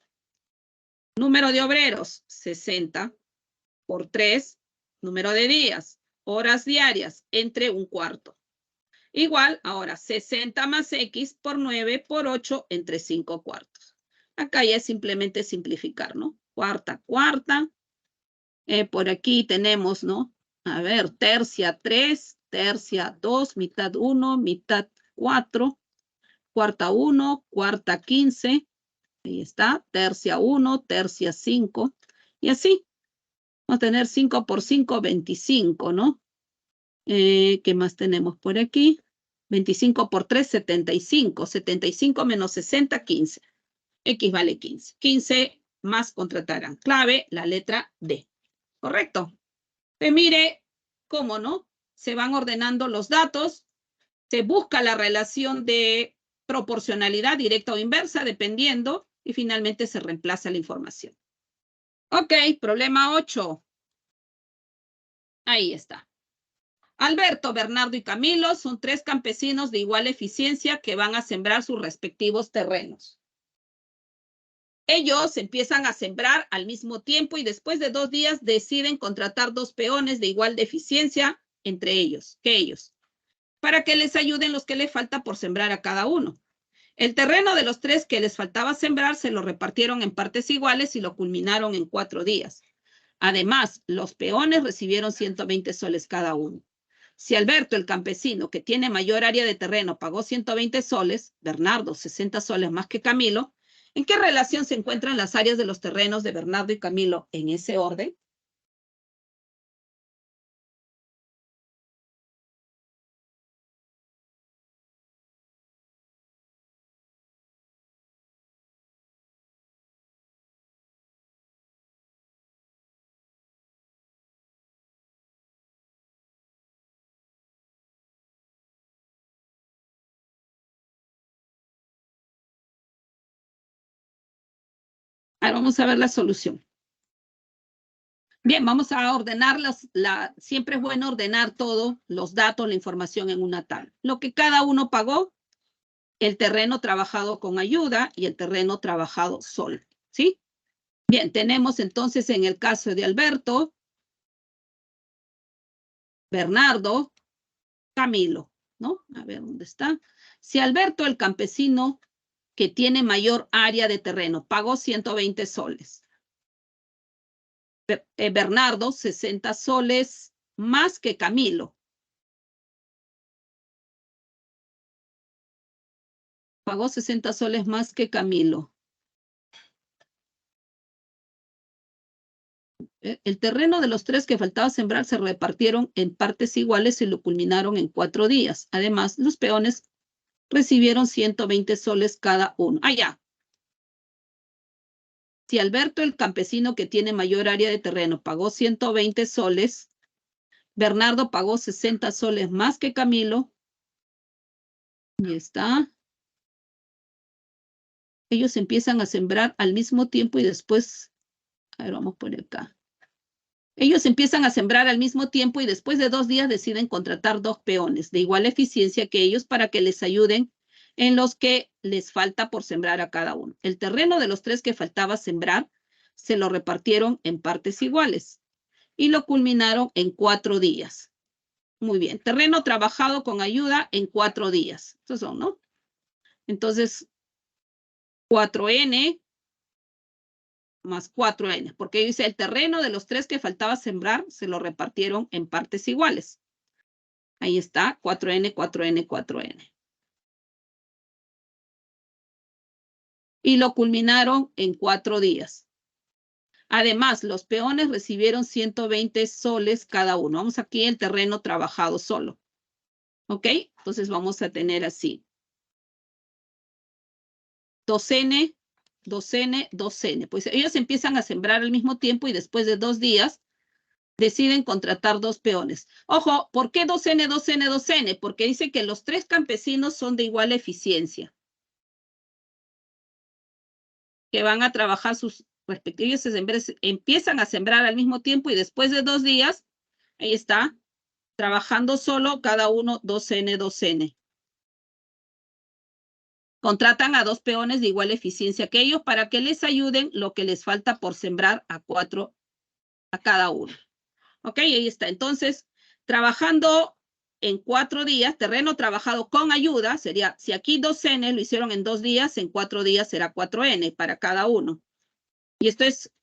Speaker 1: Número de obreros, 60 por 3, número de días, horas diarias, entre un cuarto. Igual, ahora 60 más X por 9 por 8 entre 5 cuartos. Acá ya es simplemente simplificar, ¿no? Cuarta, cuarta. Por aquí tenemos, ¿no? A ver, tercia 3, tercia 2, mitad 1, mitad 4, cuarta 1, cuarta 15. Ahí está, tercia 1, tercia 5. Y así. Vamos a tener 5 por 5, 25, ¿no? ¿Qué más tenemos por aquí? 25 por 3, 75. 75 menos 60, 15. X vale 15. 15 más contratarán. Clave, la letra D. ¿Correcto? Mire cómo, ¿no? Se van ordenando los datos, se busca la relación de proporcionalidad directa o inversa, dependiendo, y finalmente se reemplaza la información. Ok, problema 8. Ahí está. Alberto, Bernardo y Camilo son 3 campesinos de igual eficiencia que van a sembrar sus respectivos terrenos. Ellos empiezan a sembrar al mismo tiempo y después de 2 días deciden contratar 2 peones de igual de eficiencia entre ellos, para que les ayuden los que les falta por sembrar a cada uno. El terreno de los 3 que les faltaba sembrar se lo repartieron en partes iguales y lo culminaron en 4 días. Además, los peones recibieron 120 soles cada uno. Si Alberto, el campesino, que tiene mayor área de terreno, pagó 120 soles, Bernardo 60 soles más que Camilo, ¿en qué relación se encuentran las áreas de los terrenos de Bernardo y Camilo en ese orden? Ahora vamos a ver la solución. Bien, vamos a ordenar siempre es bueno ordenar todos los datos, la información en una tabla. Lo que cada uno pagó, el terreno trabajado con ayuda y el terreno trabajado solo, ¿sí? Bien, tenemos entonces en el caso de Alberto, Bernardo, Camilo, ¿no? A ver, ¿dónde está? Si Alberto, el campesino que tiene mayor área de terreno, pagó 120 soles. Bernardo, 60 soles más que Camilo. Pagó 60 soles más que Camilo. El terreno de los 3 que faltaba sembrar se repartieron en partes iguales y lo culminaron en 4 días. Además, los peones recibieron 120 soles cada uno. Ah, ya. Si Alberto, el campesino que tiene mayor área de terreno, pagó 120 soles, Bernardo pagó 60 soles más que Camilo. Y está. Ellos empiezan a sembrar al mismo tiempo y después, a ver, vamos por acá. Ellos empiezan a sembrar al mismo tiempo y después de 2 días deciden contratar 2 peones de igual eficiencia que ellos para que les ayuden en los que les falta por sembrar a cada uno. El terreno de los 3 que faltaba sembrar se lo repartieron en partes iguales y lo culminaron en 4 días. Muy bien, terreno trabajado con ayuda en 4 días. Estos son, ¿no? Entonces, 4N más 4N, porque dice el terreno de los 3 que faltaba sembrar se lo repartieron en partes iguales. Ahí está, 4N, 4N, 4N. Y lo culminaron en 4 días. Además, los peones recibieron 120 soles cada uno. Vamos aquí el terreno trabajado solo. ¿Ok? Entonces vamos a tener así. 2N, 2N, 2N. Pues ellos empiezan a sembrar al mismo tiempo y después de 2 días deciden contratar 2 peones. Ojo, ¿por qué 2N, 2N, 2N? Porque dice que los 3 campesinos son de igual eficiencia. Que van a trabajar sus respectivos, empiezan a sembrar al mismo tiempo y después de 2 días, ahí está, trabajando solo cada uno 2N, 2N. Contratan a 2 peones de igual eficiencia que ellos para que les ayuden lo que les falta por sembrar a 4 a cada uno. Ok, ahí está. Entonces, trabajando en 4 días, terreno trabajado con ayuda, sería, si aquí 2N lo hicieron en 2 días, en 4 días será 4N para cada uno. Y esto es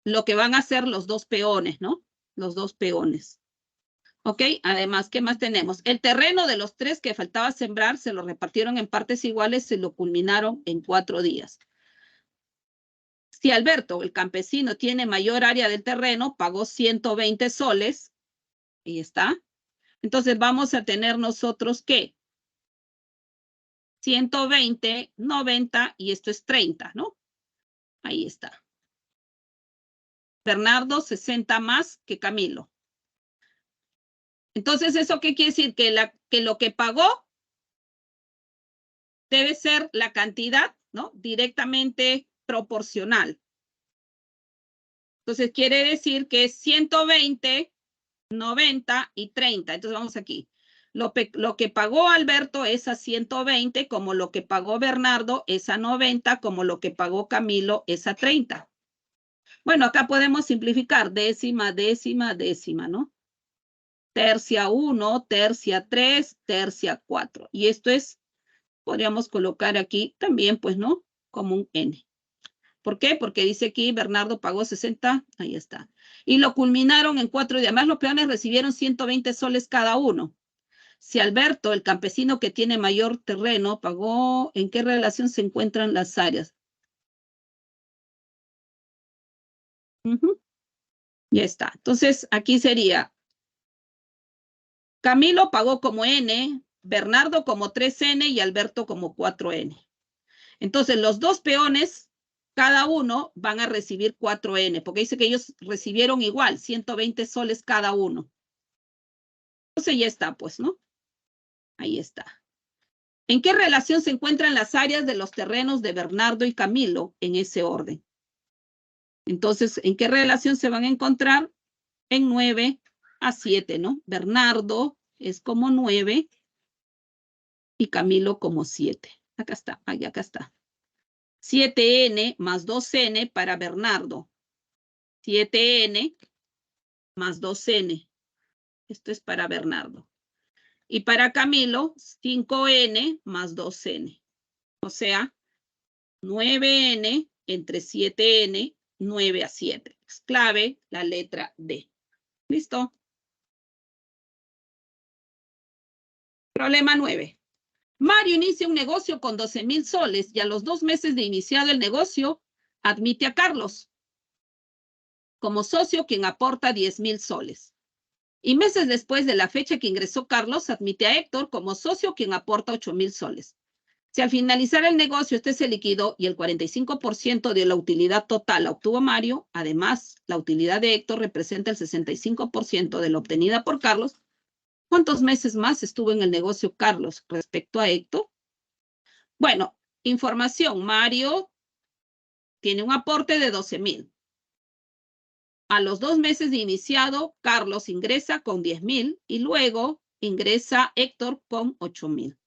Speaker 1: lo que van a hacer los 2 peones, ¿no? Los 2 peones. ¿Ok? Además, ¿qué más tenemos? El terreno de los 3 que faltaba sembrar se lo repartieron en partes iguales, se lo culminaron en 4 días. Si Alberto, el campesino, tiene mayor área del terreno, pagó 120 soles. Ahí está. Entonces vamos a tener nosotros, ¿qué? 120, 90 y esto es 30, ¿no? Ahí está. Bernardo, 60 más que Camilo. Entonces, ¿eso qué quiere decir? Que lo que pagó debe ser la cantidad, ¿no? Directamente proporcional. Entonces, quiere decir que es 120, 90 y 30. Entonces, vamos aquí. Lo que pagó Alberto es a 120, como lo que pagó Bernardo es a 90, como lo que pagó Camilo es a 30. Bueno, acá podemos simplificar décima, décima, décima, ¿no? Tercia 1, tercia 3, tercia 4. Y esto es, podríamos colocar aquí también, pues, ¿no? Como un N. ¿Por qué? Porque dice aquí Bernardo pagó 60, ahí está. Y lo culminaron en 4 días. Además, los peones recibieron 120 soles cada uno. Si Alberto, el campesino que tiene mayor terreno, pagó, ¿en qué relación se encuentran las áreas? Ya está. Entonces, aquí sería, Camilo pagó como N, Bernardo como 3N y Alberto como 4N. Entonces, los 2 peones, cada uno, van a recibir 4N, porque dice que ellos recibieron igual, 120 soles cada uno. Entonces, ya está, pues, ¿no? Ahí está. ¿En qué relación se encuentran las áreas de los terrenos de Bernardo y Camilo en ese orden? Entonces, ¿en qué relación se van a encontrar? En 9 a 7, ¿no? Bernardo es como 9 y Camilo como 7. Acá está, ahí acá está. 7n más 2n para Bernardo. 7n más 2n. Esto es para Bernardo. Y para Camilo, 5n más 2n. O sea, 9n entre 7n, 9 a 7. Es clave la letra D. ¿Listo? Problema 9. Mario inicia un negocio con 12,000 soles y a los 2 meses de iniciado el negocio admite a Carlos como socio, quien aporta 10,000 soles. Y meses después de la fecha que ingresó Carlos, admite a Héctor como socio, quien aporta 8,000 soles. Si al finalizar el negocio este se liquidó y el 45% de la utilidad total la obtuvo Mario, además la utilidad de Héctor representa el 65% de la obtenida por Carlos, ¿cuántos meses más estuvo en el negocio Carlos respecto a Héctor? Bueno, información. Mario tiene un aporte de 12,000. A los 2 meses de iniciado, Carlos ingresa con 10,000 y luego ingresa Héctor con 8,000.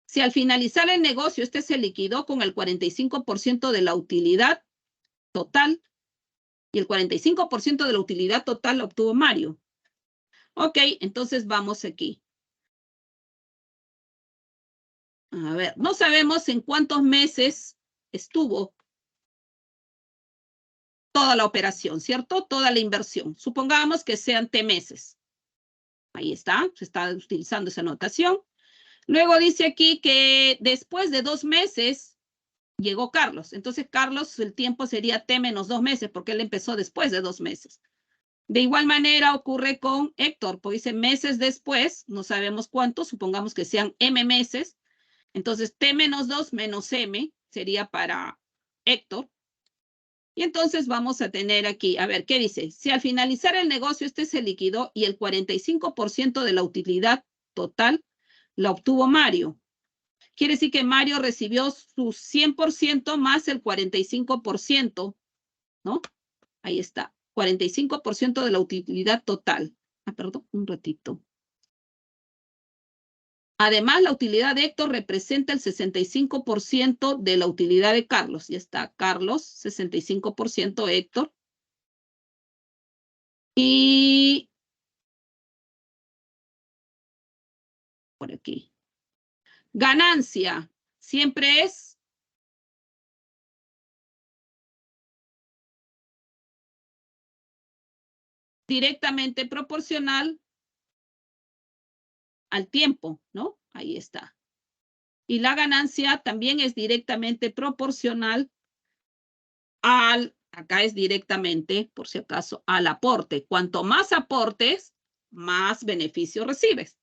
Speaker 1: Si al finalizar el negocio este se liquidó con el 45% de la utilidad total y el 45% de la utilidad total la obtuvo Mario. Ok, entonces vamos aquí. A ver, no sabemos en cuántos meses estuvo toda la operación, ¿cierto? Toda la inversión. Supongamos que sean T meses. Ahí está, se está utilizando esa notación. Luego dice aquí que después de 2 meses llegó Carlos. Entonces, Carlos, el tiempo sería T menos 2 meses, porque él empezó después de 2 meses. De igual manera ocurre con Héctor, pues dice meses después, no sabemos cuántos, supongamos que sean M meses. Entonces, T menos 2 menos M sería para Héctor. Y entonces vamos a tener aquí, a ver, ¿qué dice? Si al finalizar el negocio este se liquidó y el 45% de la utilidad total la obtuvo Mario. Quiere decir que Mario recibió su 100% más el 45%, ¿no? Ahí está, 45% de la utilidad total. Ah, perdón, un ratito. Además, la utilidad de Héctor representa el 65% de la utilidad de Carlos. Ya está, Carlos, 65% Héctor. Y por aquí. Ganancia siempre es directamente proporcional al tiempo, ¿no? Ahí está. Y la ganancia también es directamente proporcional acá es directamente, por si acaso, al aporte. Cuanto más aportes, más beneficio recibes.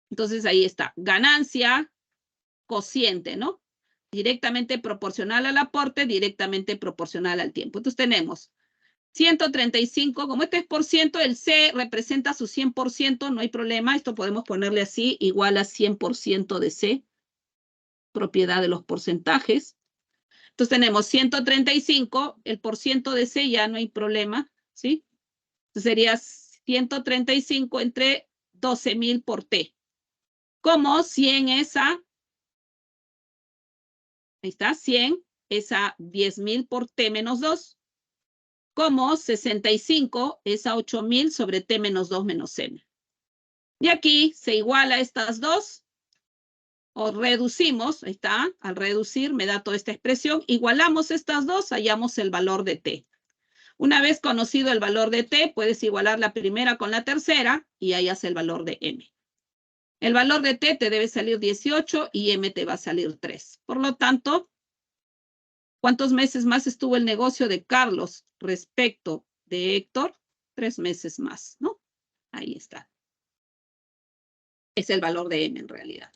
Speaker 1: Entonces ahí está, ganancia cociente, ¿no? Directamente proporcional al aporte, directamente proporcional al tiempo. Entonces tenemos 135, como este es por ciento, el C representa su 100%, no hay problema, esto podemos ponerle así, igual a 100% de C, propiedad de los porcentajes. Entonces tenemos 135, el por ciento de C ya no hay problema, ¿sí? Entonces sería 135 entre 12,000 por T. Como 100 es a, ahí está, 100 es a 10,000 por T menos 2. Como 65 es a 8,000 sobre T menos 2 menos M. Y aquí se iguala estas dos, o reducimos, ahí está, al reducir me da toda esta expresión, igualamos estas dos, hallamos el valor de T. Una vez conocido el valor de T, puedes igualar la primera con la tercera y hallas el valor de M. El valor de T te debe salir 18 y M te va a salir 3. Por lo tanto, ¿cuántos meses más estuvo el negocio de Carlos respecto de Héctor? 3 meses más, ¿no? Ahí está. Es el valor de M en realidad.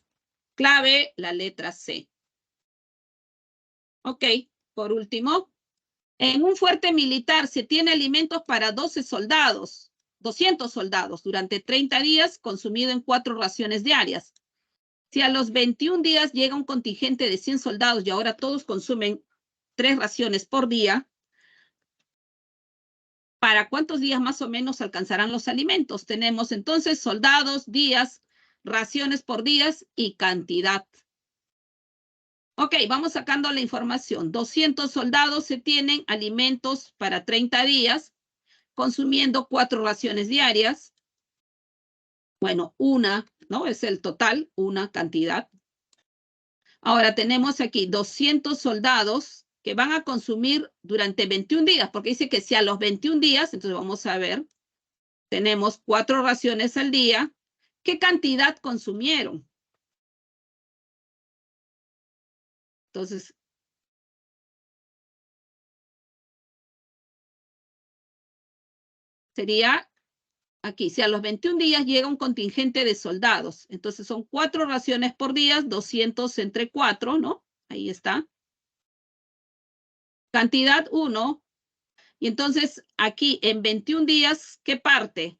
Speaker 1: Clave, la letra C. Ok, por último, en un fuerte militar se tiene alimentos para 12 soldados, 200 soldados durante 30 días consumido en 4 raciones diarias. Si a los 21 días llega un contingente de 100 soldados y ahora todos consumen 3 raciones por día, ¿para cuántos días más o menos alcanzarán los alimentos? Tenemos entonces soldados, días, raciones por días y cantidad. Ok, vamos sacando la información. 200 soldados se tienen alimentos para 30 días, consumiendo 4 raciones diarias. Bueno, una, ¿no? Es el total, una cantidad. Ahora tenemos aquí 200 soldados que van a consumir durante 21 días, porque dice que si a los 21 días, entonces vamos a ver, tenemos 4 raciones al día. ¿Qué cantidad consumieron? Entonces, sería aquí, si a los 21 días llega un contingente de soldados, entonces son 4 raciones por día, 200 entre 4, ¿no? Ahí está. Cantidad 1. Y entonces aquí en 21 días, ¿qué parte?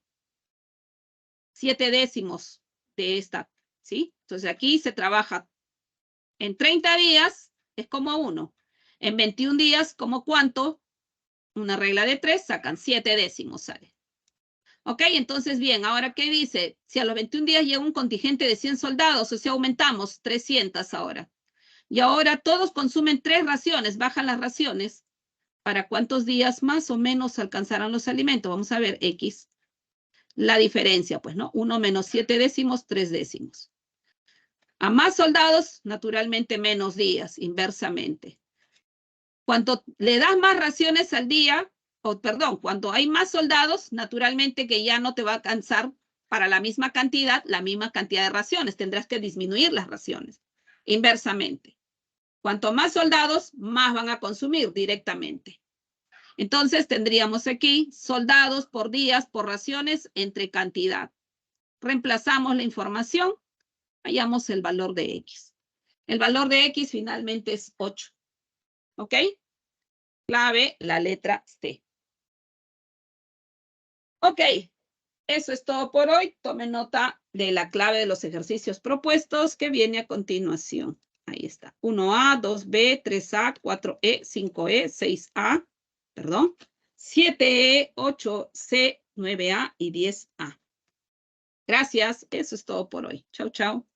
Speaker 1: 7 décimos de esta, ¿sí? Entonces aquí se trabaja en 30 días, es como 1. En 21 días, ¿como cuánto? Una regla de 3, sacan 7 décimos, sale. Ok, entonces bien, ahora ¿qué dice? Si a los 21 días llega un contingente de 100 soldados, o sea, aumentamos 300 ahora. Y ahora todos consumen 3 raciones, bajan las raciones. ¿Para cuántos días más o menos alcanzarán los alimentos? Vamos a ver, X. La diferencia, pues, ¿no? 1 menos 7 décimos, 3 décimos. A más soldados, naturalmente menos días, inversamente. Cuanto le das más raciones al día, o perdón, cuando hay más soldados, naturalmente que ya no te va a alcanzar para la misma cantidad de raciones. Tendrás que disminuir las raciones, inversamente. Cuanto más soldados, más van a consumir directamente. Entonces tendríamos aquí soldados por días, por raciones, entre cantidad. Reemplazamos la información, hallamos el valor de X. El valor de X finalmente es 8. ¿Ok? Clave, la letra C. Ok, eso es todo por hoy. Tome nota de la clave de los ejercicios propuestos que viene a continuación. Ahí está. 1A, 2B, 3A, 4E, 5E, 6A, perdón, 7E, 8C, 9A y 10A. Gracias, eso es todo por hoy. Chau, chau.